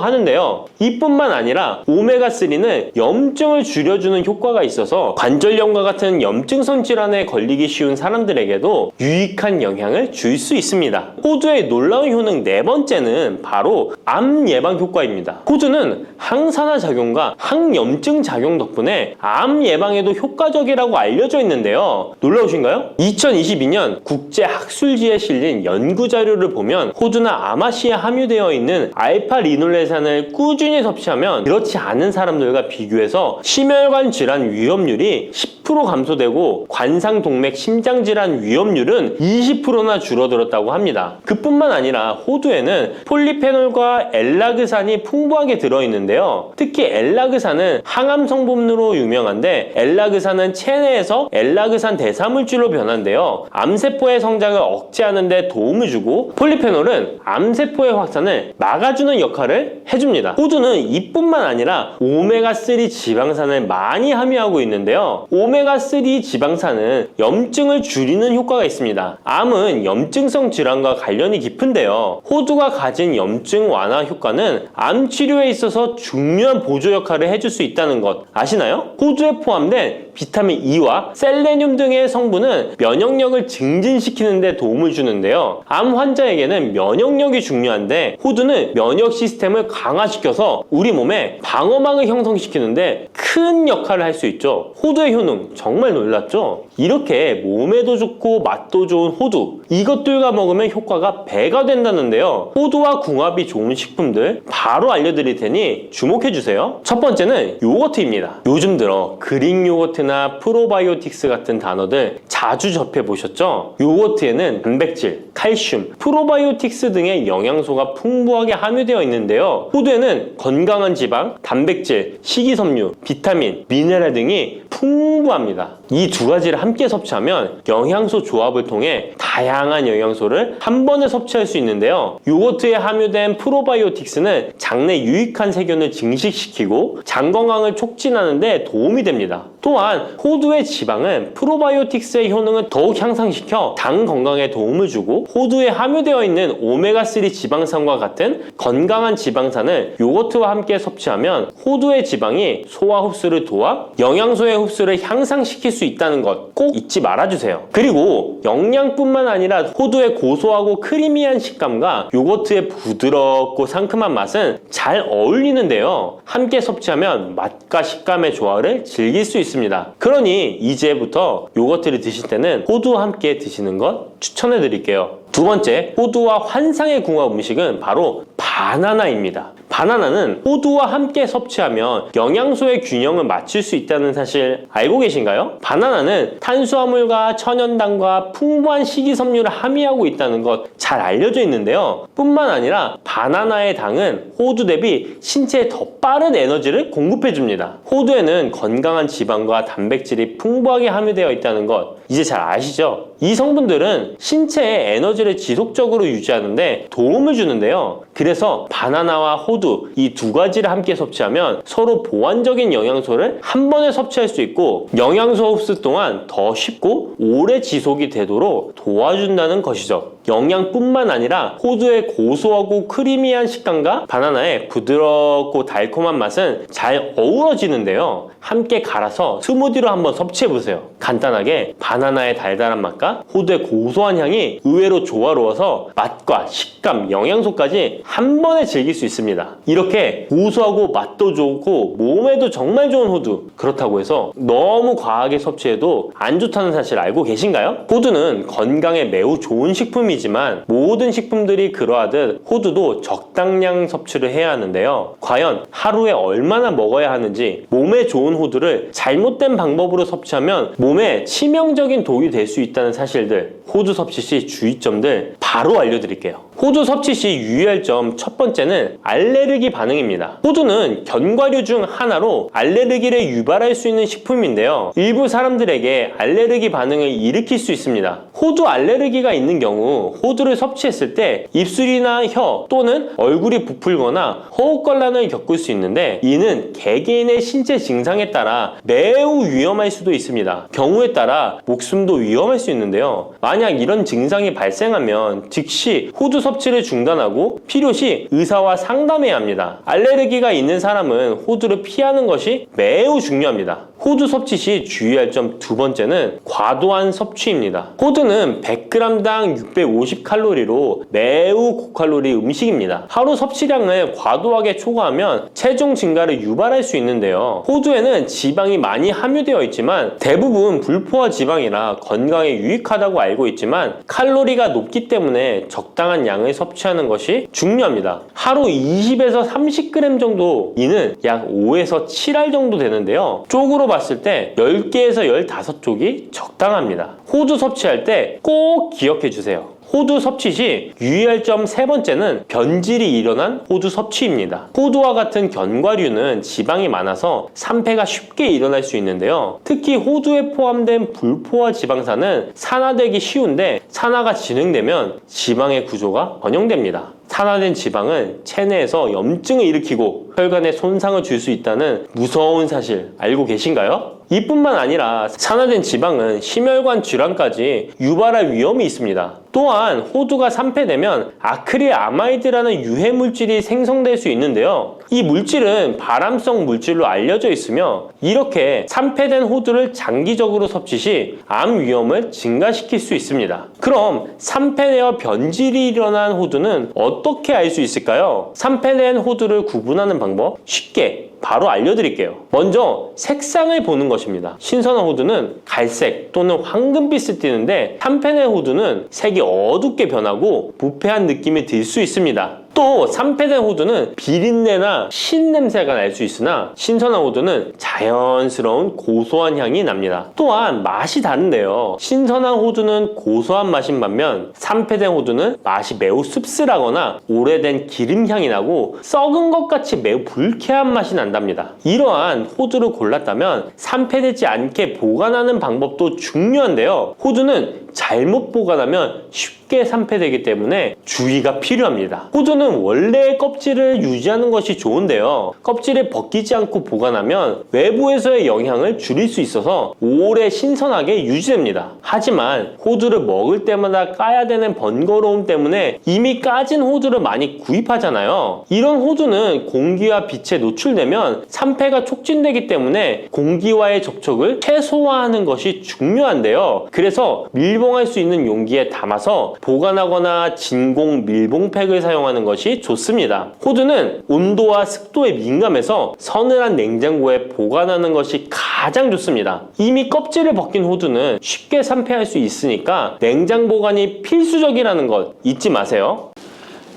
하는데요. 이뿐만 아니라 오메가3는 염증을 줄여주는 효과가 있어서 관절염과 같은 염증성 질환에 걸리기 쉬운 사람들에게도 유익한 영향을 줄 수 있습니다. 호두의 놀라운 효능 네 번째는 바로 암 예방 효과입니다. 호두는 항산화 작용과 항염증 작용 덕분에 암 예방에도 효과적이라고 알려져 있는데요. 놀라우신가요? 2022년 국제학술지에 실린 연구 자료를 보면 호두나 아마씨에 함유되어 있는 알파 리놀레산을 꾸준히 섭취하면 그렇지 않은 사람들과 비교해서 심혈관 질환 위험률이 10% 감소되고 관상동맥 심장질환 위험률은 20%나 줄어들었다고 합니다. 그뿐만 아니라 호두에는 폴리페놀과 엘라그산이 풍부하게 들어있는데요. 특히 엘라그산은 항암 성분으로 유명한데 엘라그산은 체내에서 엘라그산 대사물질로 변한대요. 암세포의 성장을 억제하는 데 도움을 주고 폴리페놀은 암세포의 확산을 막아주는 역할을 해줍니다. 호두는 이뿐만 아니라 오메가3 지방산을 많이 함유하고 있는데요. 오메가3 지방산은 염증을 줄이는 효과가 있습니다. 암은 염증성 질환과 관련이 깊은데요. 호두가 가진 염증 완화 효과는 암 치료에 있어서 중요한 보조 역할을 해줄 수 있다는 것 아시나요? 호두에 포함된 비타민 E와 셀레늄 등의 성분은 면역력을 증진시키는 데 도움을 주는데요. 암 환자에게는 면역력이 중요한데 호두는 면역 시스템을 강화시켜서 우리 몸에 방어막을 형성시키는데 큰 역할을 할 수 있죠. 호두의 효능 정말 놀랍죠? 이렇게 몸에도 좋고 맛도 좋은 호두, 이것들과 먹으면 효과가 배가 된다는데요. 호두와 궁합이 좋은 식품들 바로 알려드릴 테니 주목해주세요. 첫 번째는 요거트입니다. 요즘 들어 그릭 요거트나 프로바이오틱스 같은 단어들 자주 접해보셨죠? 요거트에는 단백질, 칼슘, 프로바이오틱스 등의 영양소가 풍부하게 함유되어 있는데요. 호두에는 건강한 지방, 단백질, 식이섬유, 비타민, 미네랄 등이 풍부합니다. 이 두 가지를 함께 섭취하면 영양소 조합을 통해 다양한 영양소를 한 번에 섭취할 수 있는데요. 요거트에 함유된 프로바이오틱스는 장내 유익한 세균을 증식시키고 장 건강을 촉진하는 데 도움이 됩니다. 또한 호두의 지방은 프로바이오틱스의 효능을 더욱 향상시켜 장 건강에 도움을 주고 호두에 함유되어 있는 오메가3 지방산과 같은 건강한 지방산을 요거트와 함께 섭취하면 호두의 지방이 소화 흡수를 도와 영양소의 흡수를 향상시킬 수 있다는 것 꼭 잊지 말아주세요. 그리고 영양뿐만 아니라 호두의 고소하고 크리미한 식감과 요거트의 부드럽고 상큼한 맛은 잘 어울리는데요. 함께 섭취하면 맛과 식감의 조화를 즐길 수 있습니다. 그러니 이제부터 요거트를 드실 때는 호두와 함께 드시는 것 추천해 드릴게요. 두 번째, 호두와 환상의 궁합 음식은 바로 바나나입니다. 바나나는 호두와 함께 섭취하면 영양소의 균형을 맞출 수 있다는 사실 알고 계신가요? 바나나는 탄수화물과 천연당과 풍부한 식이섬유를 함유하고 있다는 것 잘 알려져 있는데요. 뿐만 아니라 바나나의 당은 호두 대비 신체에 더 빠른 에너지를 공급해 줍니다. 호두에는 건강한 지방과 단백질이 풍부하게 함유되어 있다는 것 이제 잘 아시죠? 이 성분들은 신체의 에너지를 지속적으로 유지하는데 도움을 주는데요. 그래서 바나나와 호두 이 두 가지를 함께 섭취하면 서로 보완적인 영양소를 한 번에 섭취할 수 있고 영양소 흡수 또한 더 쉽고 오래 지속이 되도록 도와준다는 것이죠. 영양뿐만 아니라 호두의 고소하고 크리미한 식감과 바나나의 부드럽고 달콤한 맛은 잘 어우러지는데요. 함께 갈아서 스무디로 한번 섭취해보세요. 간단하게 바나나의 달달한 맛과 호두의 고소한 향이 의외로 조화로워서 맛과 식감, 영양소까지 한 번에 즐길 수 있습니다. 이렇게 고소하고 맛도 좋고 몸에도 정말 좋은 호두, 그렇다고 해서 너무 과하게 섭취해도 안 좋다는 사실 알고 계신가요? 호두는 건강에 매우 좋은 식품이지만 모든 식품들이 그러하듯 호두도 적당량 섭취를 해야 하는데요. 과연 하루에 얼마나 먹어야 하는지, 몸에 좋은 호두를 잘못된 방법으로 섭취하면 몸에 치명적인 독이 될 수 있다는 사실들, 호두 섭취 시 주의점들 바로 알려드릴게요. 호두 섭취 시 유의할 점 첫 번째는 알레르기 반응입니다. 호두는 견과류 중 하나로 알레르기를 유발할 수 있는 식품인데요. 일부 사람들에게 알레르기 반응을 일으킬 수 있습니다. 호두 알레르기가 있는 경우 호두를 섭취했을 때 입술이나 혀 또는 얼굴이 부풀거나 호흡곤란을 겪을 수 있는데, 이는 개개인의 신체 증상에 따라 매우 위험할 수도 있습니다. 경우에 따라 목숨도 위험할 수 있는데요. 만약 이런 증상이 발생하면 즉시 호두 섭취를 중단하고 필요시 의사와 상담해야 합니다. 알레르기가 있는 사람은 호두를 피하는 것이 매우 중요합니다. 호두 섭취 시 주의할 점 두 번째는 과도한 섭취입니다. 호두는 100g당 650칼로리로 매우 고칼로리 음식입니다. 하루 섭취량을 과도하게 초과하면 체중 증가를 유발할 수 있는데요. 호두에는 지방이 많이 함유되어 있지만 대부분 불포화 지방이라 건강에 유익하다고 알고 있지만 칼로리가 높기 때문에 적당한 양을 섭취하는 것이 중요합니다. 하루 20에서 30g 정도, 이는 약 5에서 7알 정도 되는데요. 쪽으로 봤을 때 10개에서 15쪽이 적당합니다. 호두 섭취할 때 꼭 기억해 주세요. 호두 섭취 시 유의할 점 세 번째는 변질이 일어난 호두 섭취입니다. 호두와 같은 견과류는 지방이 많아서 산패가 쉽게 일어날 수 있는데요. 특히 호두에 포함된 불포화 지방산은 산화되기 쉬운데, 산화가 진행되면 지방의 구조가 변형됩니다. 산화된 지방은 체내에서 염증을 일으키고 혈관에 손상을 줄 수 있다는 무서운 사실 알고 계신가요? 이뿐만 아니라 산화된 지방은 심혈관 질환까지 유발할 위험이 있습니다. 또한 호두가 산패되면 아크릴아마이드라는 유해 물질이 생성될 수 있는데요. 이 물질은 발암성 물질로 알려져 있으며, 이렇게 산패된 호두를 장기적으로 섭취 시 암 위험을 증가시킬 수 있습니다. 그럼 산패되어 변질이 일어난 호두는 어떻게 알 수 있을까요? 산패된 호두를 구분하는 방법 쉽게 바로 알려드릴게요. 먼저 색상을 보는 것입니다. 신선한 호두는 갈색 또는 황금빛을 띠는데, 산패된 호두는 색이 어둡게 변하고 부패한 느낌이 들 수 있습니다. 또 산패된 호두는 비린내나 신냄새가 날 수 있으나, 신선한 호두는 자연스러운 고소한 향이 납니다. 또한 맛이 다른데요. 신선한 호두는 고소한 맛인 반면 산패된 호두는 맛이 매우 씁쓸하거나 오래된 기름향이 나고 썩은 것 같이 매우 불쾌한 맛이 난답니다. 이러한 호두를 골랐다면 산패되지 않게 보관하는 방법도 중요한데요. 호두는 잘못 보관하면 쉽게 산패되기 때문에 주의가 필요합니다. 호두는 원래의 껍질을 유지하는 것이 좋은데요. 껍질을 벗기지 않고 보관하면 외부에서의 영향을 줄일 수 있어서 오래 신선하게 유지됩니다. 하지만 호두를 먹을 때마다 까야 되는 번거로움 때문에 이미 까진 호두를 많이 구입하잖아요. 이런 호두는 공기와 빛에 노출되면 산패가 촉진되기 때문에 공기와의 접촉을 최소화하는 것이 중요한데요. 그래서 밀봉할 수 있는 용기에 담아서 보관하거나 진공 밀봉팩을 사용하는 것이 좋습니다. 호두는 온도와 습도에 민감해서 서늘한 냉장고에 보관하는 것이 가장 좋습니다. 이미 껍질을 벗긴 호두는 쉽게 산패할 수 있으니까 냉장 보관이 필수적이라는 것 잊지 마세요.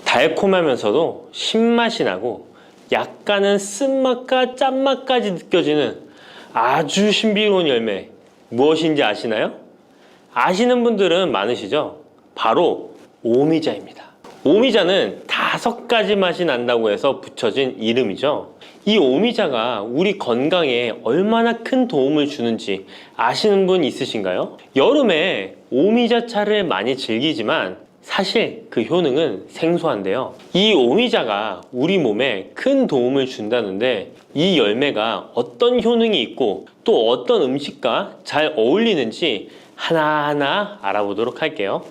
달콤하면서도 신맛이 나고 약간은 쓴맛과 짠맛까지 느껴지는 아주 신비로운 열매, 무엇인지 아시나요? 아시는 분들은 많으시죠? 바로 오미자입니다. 오미자는 5가지 맛이 난다고 해서 붙여진 이름이죠. 이 오미자가 우리 건강에 얼마나 큰 도움을 주는지 아시는 분 있으신가요? 여름에 오미자차를 많이 즐기지만 사실 그 효능은 생소한데요. 이 오미자가 우리 몸에 큰 도움을 준다는데, 이 열매가 어떤 효능이 있고 또 어떤 음식과 잘 어울리는지 하나하나 알아보도록 할게요.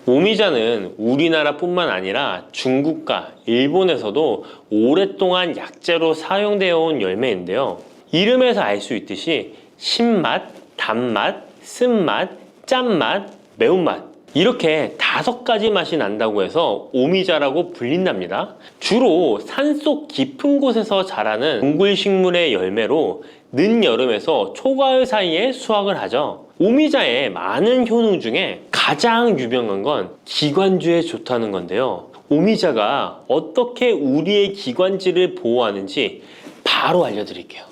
오미자는 우리나라뿐만 아니라 중국과 일본에서도 오랫동안 약재로 사용되어 온 열매인데요. 이름에서 알 수 있듯이 신맛, 단맛, 쓴맛, 짠맛, 매운맛 이렇게 5가지 맛이 난다고 해서 오미자라고 불린답니다. 주로 산속 깊은 곳에서 자라는 동굴식물의 열매로 늦여름에서 초가을 사이에 수확을 하죠. 오미자의 많은 효능 중에 가장 유명한 건 기관지에 좋다는 건데요. 오미자가 어떻게 우리의 기관지를 보호하는지 바로 알려드릴게요.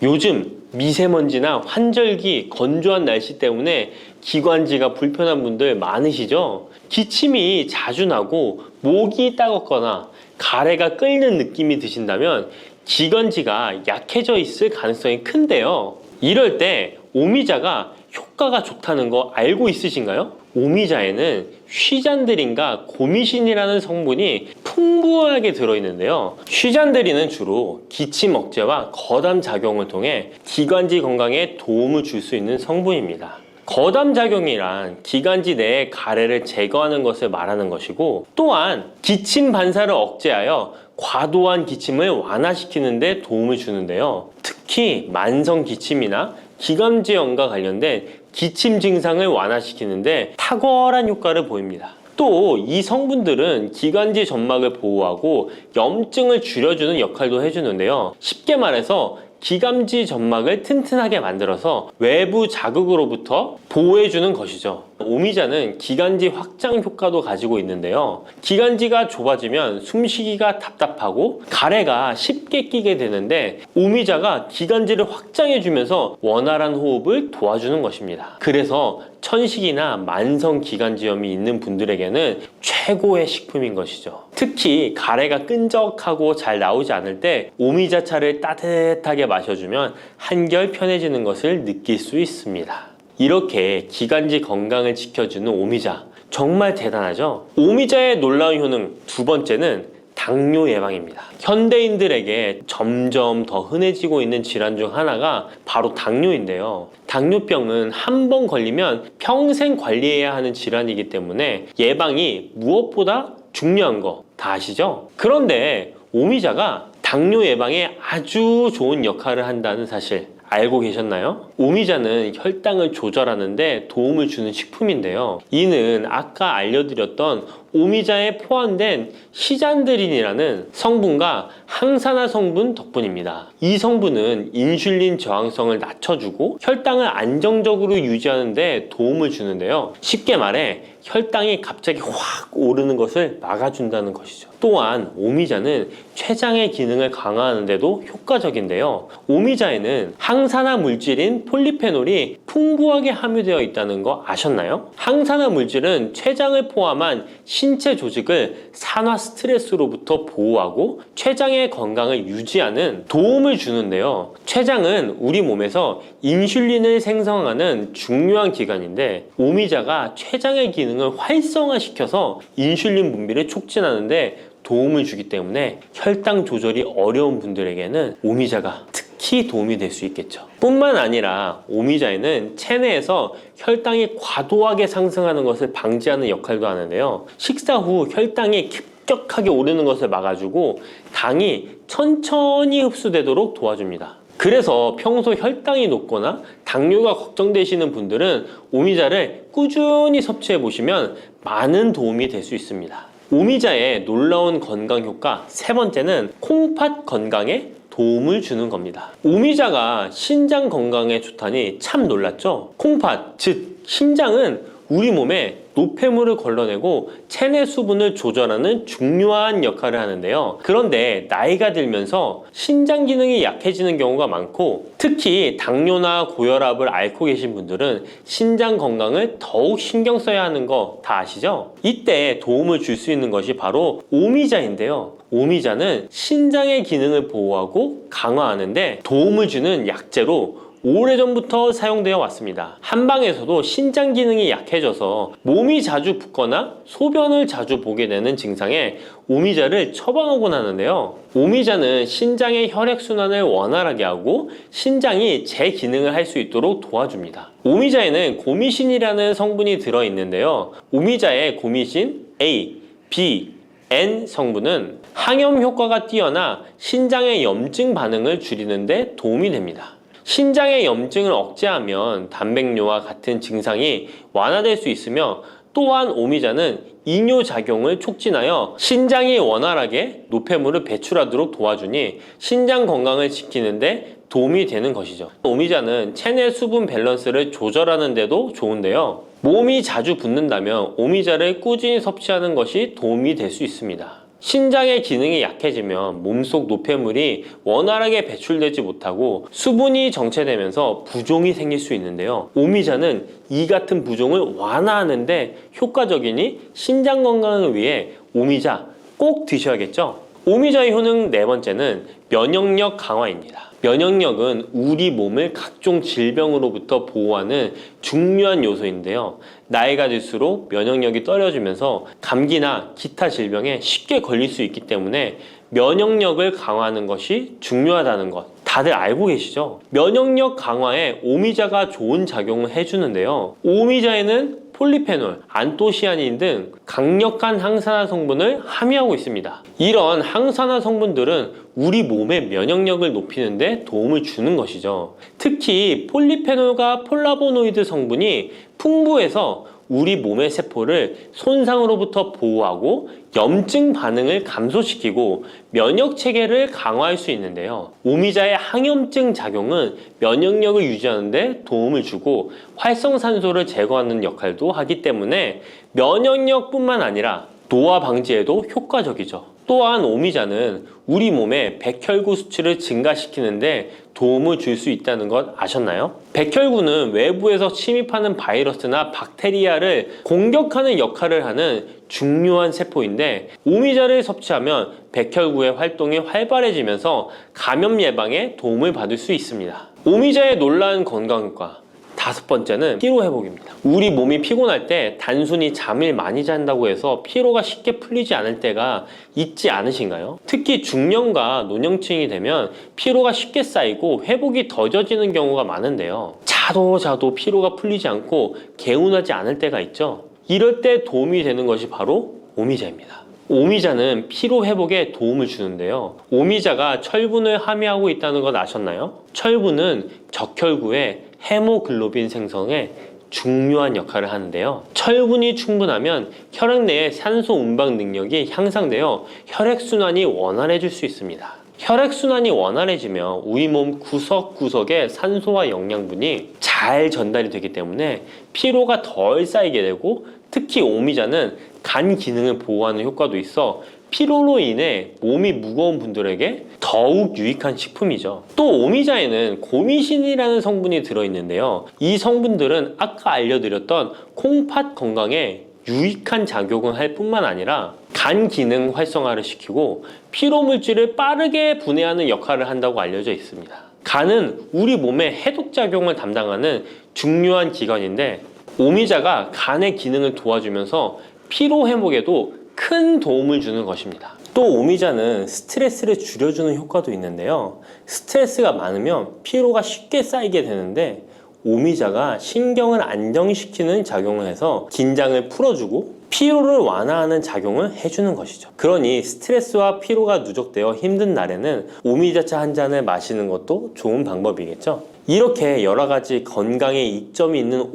요즘 미세먼지나 환절기, 건조한 날씨 때문에 기관지가 불편한 분들 많으시죠? 기침이 자주 나고 목이 따갑거나 가래가 끓는 느낌이 드신다면 기관지가 약해져 있을 가능성이 큰데요. 이럴 때 오미자가 효과가 좋다는 거 알고 있으신가요? 오미자에는 쉬잔드린과 고미신이라는 성분이 풍부하게 들어있는데요. 쉬잔드린은 주로 기침 억제와 거담 작용을 통해 기관지 건강에 도움을 줄 수 있는 성분입니다. 거담 작용이란 기관지 내의 가래를 제거하는 것을 말하는 것이고, 또한 기침 반사를 억제하여 과도한 기침을 완화시키는 데 도움을 주는데요. 특히 만성 기침이나 기관지염과 관련된 기침 증상을 완화시키는데 탁월한 효과를 보입니다. 또 이 성분들은 기관지 점막을 보호하고 염증을 줄여주는 역할도 해주는데요. 쉽게 말해서 기관지 점막을 튼튼하게 만들어서 외부 자극으로부터 보호해주는 것이죠. 오미자는 기관지 확장 효과도 가지고 있는데요. 기관지가 좁아지면 숨쉬기가 답답하고 가래가 쉽게 끼게 되는데, 오미자가 기관지를 확장해주면서 원활한 호흡을 도와주는 것입니다. 그래서 천식이나 만성 기관지염이 있는 분들에게는 최고의 식품인 것이죠. 특히 가래가 끈적하고 잘 나오지 않을 때 오미자차를 따뜻하게 마셔주면 한결 편해지는 것을 느낄 수 있습니다. 이렇게 기관지 건강을 지켜주는 오미자, 정말 대단하죠? 오미자의 놀라운 효능 2번째는 당뇨 예방입니다. 현대인들에게 점점 더 흔해지고 있는 질환 중 하나가 바로 당뇨인데요. 당뇨병은 한 번 걸리면 평생 관리해야 하는 질환이기 때문에 예방이 무엇보다 중요한 거 다 아시죠? 그런데 오미자가 당뇨 예방에 아주 좋은 역할을 한다는 사실 알고 계셨나요? 오미자는 혈당을 조절하는 데 도움을 주는 식품인데요. 이는 아까 알려드렸던 오미자에 포함된 시잔드린이라는 성분과 항산화 성분 덕분입니다. 이 성분은 인슐린 저항성을 낮춰주고 혈당을 안정적으로 유지하는 데 도움을 주는데요. 쉽게 말해 혈당이 갑자기 확 오르는 것을 막아준다는 것이죠. 또한 오미자는 췌장의 기능을 강화하는 데도 효과적인데요. 오미자에는 항산화 물질인 폴리페놀이 풍부하게 함유되어 있다는 거 아셨나요? 항산화 물질은 췌장을 포함한 신체 조직을 산화 스트레스로부터 보호하고 췌장의 건강을 유지하는 도움을 주는데요. 췌장은 우리 몸에서 인슐린을 생성하는 중요한 기관인데, 오미자가 췌장의 기능을 활성화시켜서 인슐린 분비를 촉진하는데 도움을 주기 때문에 혈당 조절이 어려운 분들에게는 오미자가 특히 도움이 될 수 있겠죠. 뿐만 아니라 오미자에는 체내에서 혈당이 과도하게 상승하는 것을 방지하는 역할도 하는데요. 식사 후 혈당이 급격하게 오르는 것을 막아주고 당이 천천히 흡수되도록 도와줍니다. 그래서 평소 혈당이 높거나 당뇨가 걱정되시는 분들은 오미자를 꾸준히 섭취해 보시면 많은 도움이 될 수 있습니다. 오미자의 놀라운 건강 효과 3번째는 콩팥 건강에 도움을 주는 겁니다. 오미자가 신장 건강에 좋다니 참 놀랐죠? 콩팥, 즉 신장은 우리 몸에 노폐물을 걸러내고 체내 수분을 조절하는 중요한 역할을 하는데요. 그런데 나이가 들면서 신장 기능이 약해지는 경우가 많고, 특히 당뇨나 고혈압을 앓고 계신 분들은 신장 건강을 더욱 신경 써야 하는 거 다 아시죠? 이때 도움을 줄 수 있는 것이 바로 오미자인데요. 오미자는 신장의 기능을 보호하고 강화하는데 도움을 주는 약재로 오래전부터 사용되어 왔습니다. 한방에서도 신장 기능이 약해져서 몸이 자주 붓거나 소변을 자주 보게 되는 증상에 오미자를 처방하곤 하는데요. 오미자는 신장의 혈액순환을 원활하게 하고 신장이 재기능을 할 수 있도록 도와줍니다. 오미자에는 고미신이라는 성분이 들어있는데요. 오미자의 고미신 A, B, N 성분은 항염 효과가 뛰어나 신장의 염증 반응을 줄이는 데 도움이 됩니다. 신장의 염증을 억제하면 단백뇨와 같은 증상이 완화될 수 있으며 또한 오미자는 이뇨작용을 촉진하여 신장이 원활하게 노폐물을 배출하도록 도와주니 신장 건강을 지키는 데 도움이 되는 것이죠. 오미자는 체내 수분 밸런스를 조절하는 데도 좋은데요. 몸이 자주 붓는다면 오미자를 꾸준히 섭취하는 것이 도움이 될 수 있습니다. 신장의 기능이 약해지면 몸속 노폐물이 원활하게 배출되지 못하고 수분이 정체되면서 부종이 생길 수 있는데요. 오미자는 이 같은 부종을 완화하는데 효과적이니 신장 건강을 위해 오미자 꼭 드셔야겠죠. 오미자의 효능 네 번째는 면역력 강화입니다. 면역력은 우리 몸을 각종 질병으로부터 보호하는 중요한 요소인데요. 나이가 들수록 면역력이 떨어지면서 감기나 기타 질병에 쉽게 걸릴 수 있기 때문에 면역력을 강화하는 것이 중요하다는 것 다들 알고 계시죠? 면역력 강화에 오미자가 좋은 작용을 해주는데요. 오미자에는 폴리페놀, 안토시아닌 등 강력한 항산화 성분을 함유하고 있습니다. 이런 항산화 성분들은 우리 몸의 면역력을 높이는 데 도움을 주는 것이죠. 특히 폴리페놀과 폴라보노이드 성분이 풍부해서 우리 몸의 세포를 손상으로부터 보호하고 염증 반응을 감소시키고 면역 체계를 강화할 수 있는데요. 오미자의 항염증 작용은 면역력을 유지하는 데 도움을 주고 활성산소를 제거하는 역할도 하기 때문에 면역력뿐만 아니라 노화 방지에도 효과적이죠. 또한 오미자는 우리 몸의 백혈구 수치를 증가시키는데 도움을 줄 수 있다는 것 아셨나요? 백혈구는 외부에서 침입하는 바이러스나 박테리아를 공격하는 역할을 하는 중요한 세포인데 오미자를 섭취하면 백혈구의 활동이 활발해지면서 감염 예방에 도움을 받을 수 있습니다. 오미자의 놀라운 건강효과 다섯 번째는 피로 회복입니다. 우리 몸이 피곤할 때 단순히 잠을 많이 잔다고 해서 피로가 쉽게 풀리지 않을 때가 있지 않으신가요? 특히 중년과 노년층이 되면 피로가 쉽게 쌓이고 회복이 더뎌지는 경우가 많은데요. 자도 피로가 풀리지 않고 개운하지 않을 때가 있죠. 이럴 때 도움이 되는 것이 바로 오미자입니다. 오미자는 피로 회복에 도움을 주는데요. 오미자가 철분을 함유하고 있다는 것 아셨나요? 철분은 적혈구의 헤모글로빈 생성에 중요한 역할을 하는데요. 철분이 충분하면 혈액 내의 산소 운반 능력이 향상되어 혈액순환이 원활해질 수 있습니다. 혈액순환이 원활해지면 우리 몸 구석구석에 산소와 영양분이 잘 전달이 되기 때문에 피로가 덜 쌓이게 되고 특히 오미자는 간 기능을 보호하는 효과도 있어 피로로 인해 몸이 무거운 분들에게 더욱 유익한 식품이죠. 또 오미자에는 고미신이라는 성분이 들어있는데요. 이 성분들은 아까 알려드렸던 콩팥 건강에 유익한 작용을 할 뿐만 아니라 간 기능 활성화를 시키고 피로 물질을 빠르게 분해하는 역할을 한다고 알려져 있습니다. 간은 우리 몸의 해독 작용을 담당하는 중요한 기관인데 오미자가 간의 기능을 도와주면서 피로 회복에도 큰 도움을 주는 것입니다. 또 오미자는 스트레스를 줄여주는 효과도 있는데요. 스트레스가 많으면 피로가 쉽게 쌓이게 되는데 오미자가 신경을 안정시키는 작용을 해서 긴장을 풀어주고 피로를 완화하는 작용을 해주는 것이죠. 그러니 스트레스와 피로가 누적되어 힘든 날에는 오미자차 한 잔을 마시는 것도 좋은 방법이겠죠. 이렇게 여러 가지 건강에 이점이 있는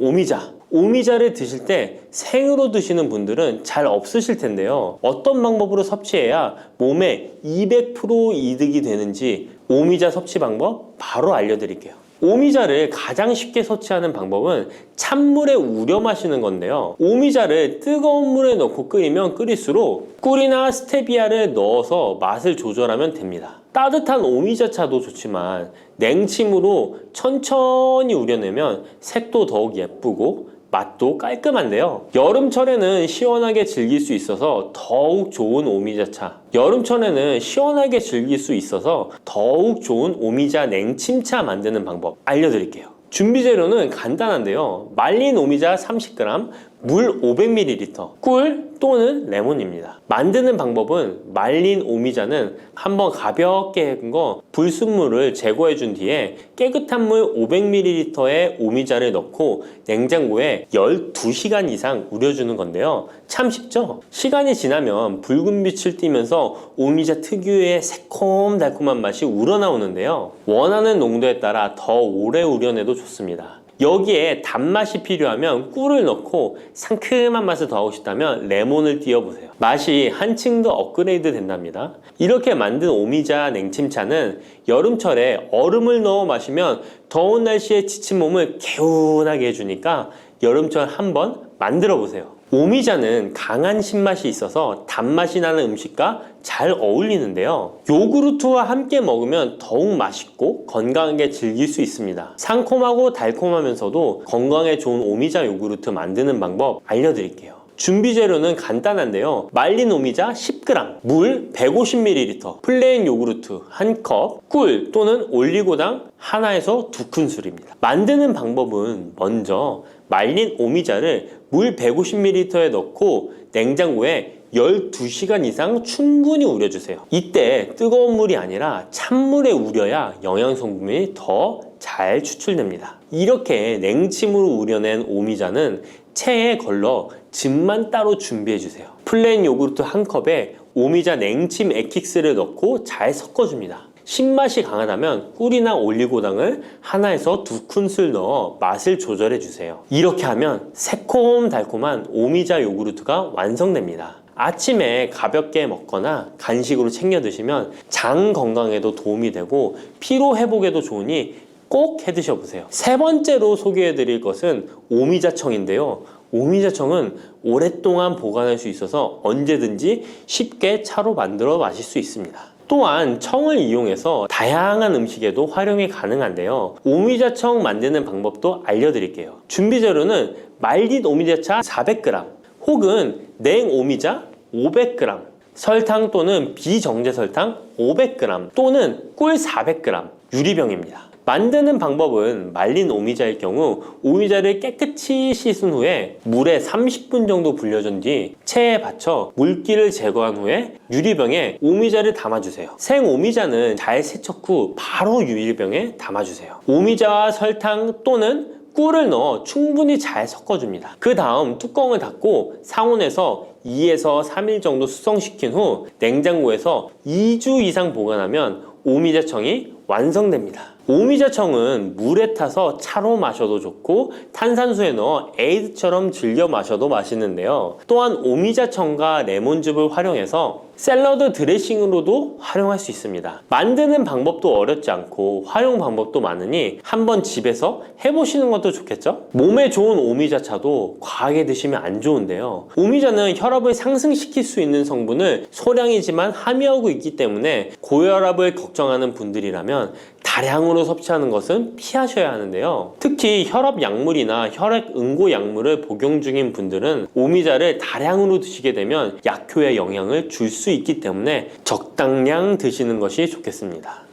오미자를 드실 때 생으로 드시는 분들은 잘 없으실 텐데요. 어떤 방법으로 섭취해야 몸에 200% 이득이 되는지 오미자 섭취 방법 바로 알려드릴게요. 오미자를 가장 쉽게 섭취하는 방법은 찬물에 우려 마시는 건데요. 오미자를 뜨거운 물에 넣고 끓이면 끓일수록 꿀이나 스테비아를 넣어서 맛을 조절하면 됩니다. 따뜻한 오미자차도 좋지만 냉침으로 천천히 우려내면 색도 더욱 예쁘고 맛도 깔끔한데요. 여름철에는 시원하게 즐길 수 있어서 더욱 좋은 오미자차. 여름철에는 시원하게 즐길 수 있어서 더욱 좋은 오미자 냉침차 만드는 방법 알려드릴게요. 준비 재료는 간단한데요. 말린 오미자 30g, 물 500ml, 꿀 또는 레몬입니다. 만드는 방법은 말린 오미자는 한번 가볍게 헹군 거 불순물을 제거해 준 뒤에 깨끗한 물 500ml에 오미자를 넣고 냉장고에 12시간 이상 우려주는 건데요. 참 쉽죠? 시간이 지나면 붉은 빛을 띠면서 오미자 특유의 새콤달콤한 맛이 우러나오는데요. 원하는 농도에 따라 더 오래 우려내도 좋습니다. 여기에 단맛이 필요하면 꿀을 넣고 상큼한 맛을 더하고 싶다면 레몬을 띄워보세요. 맛이 한층 더 업그레이드 된답니다. 이렇게 만든 오미자 냉침차는 여름철에 얼음을 넣어 마시면 더운 날씨에 지친 몸을 개운하게 해주니까 여름철 한번 만들어 보세요. 오미자는 강한 신맛이 있어서 단맛이 나는 음식과 잘 어울리는데요. 요구르트와 함께 먹으면 더욱 맛있고 건강하게 즐길 수 있습니다. 상콤하고 달콤하면서도 건강에 좋은 오미자 요구르트 만드는 방법 알려드릴게요. 준비 재료는 간단한데요. 말린 오미자 10g, 물 150ml, 플레인 요구르트 1컵, 꿀 또는 올리고당 하나에서 2큰술입니다. 만드는 방법은 먼저 말린 오미자를 물 150ml에 넣고 냉장고에 12시간 이상 충분히 우려주세요. 이때 뜨거운 물이 아니라 찬물에 우려야 영양성분이 더 잘 추출됩니다. 이렇게 냉침으로 우려낸 오미자는 체에 걸러 즙만 따로 준비해주세요. 플레인 요구르트 1컵에 오미자 냉침 액기스를 넣고 잘 섞어줍니다. 신맛이 강하다면 꿀이나 올리고당을 하나에서 2큰술 넣어 맛을 조절해 주세요. 이렇게 하면 새콤달콤한 오미자 요구르트가 완성됩니다. 아침에 가볍게 먹거나 간식으로 챙겨 드시면 장 건강에도 도움이 되고 피로 회복에도 좋으니 꼭 해 드셔보세요. 세 번째로 소개해 드릴 것은 오미자청인데요. 오미자청은 오랫동안 보관할 수 있어서 언제든지 쉽게 차로 만들어 마실 수 있습니다. 또한 청을 이용해서 다양한 음식에도 활용이 가능한데요. 오미자청 만드는 방법도 알려드릴게요. 준비 재료는 말린 오미자차 400g 혹은 냉 오미자 500g, 설탕 또는 비정제 설탕 500g 또는 꿀 400g, 유리병입니다. 만드는 방법은 말린 오미자일 경우 오미자를 깨끗이 씻은 후에 물에 30분 정도 불려준 뒤 체에 받쳐 물기를 제거한 후에 유리병에 오미자를 담아주세요. 생 오미자는 잘 세척 후 바로 유리병에 담아주세요. 오미자와 설탕 또는 꿀을 넣어 충분히 잘 섞어줍니다. 그 다음 뚜껑을 닫고 상온에서 2에서 3일 정도 숙성시킨 후 냉장고에서 2주 이상 보관하면 오미자청이 완성됩니다. 오미자청은 물에 타서 차로 마셔도 좋고 탄산수에 넣어 에이드처럼 즐겨 마셔도 맛있는데요. 또한 오미자청과 레몬즙을 활용해서 샐러드 드레싱으로도 활용할 수 있습니다. 만드는 방법도 어렵지 않고 활용 방법도 많으니 한번 집에서 해보시는 것도 좋겠죠? 몸에 좋은 오미자차도 과하게 드시면 안 좋은데요. 오미자는 혈압을 상승시킬 수 있는 성분을 소량이지만 함유하고 있기 때문에 고혈압을 걱정하는 분들이라면 다량으로 섭취하는 것은 피하셔야 하는데요. 특히 혈압 약물이나 혈액 응고 약물을 복용 중인 분들은 오미자를 다량으로 드시게 되면 약효에 영향을 줄 수 있기 때문에 적당량 드시는 것이 좋겠습니다.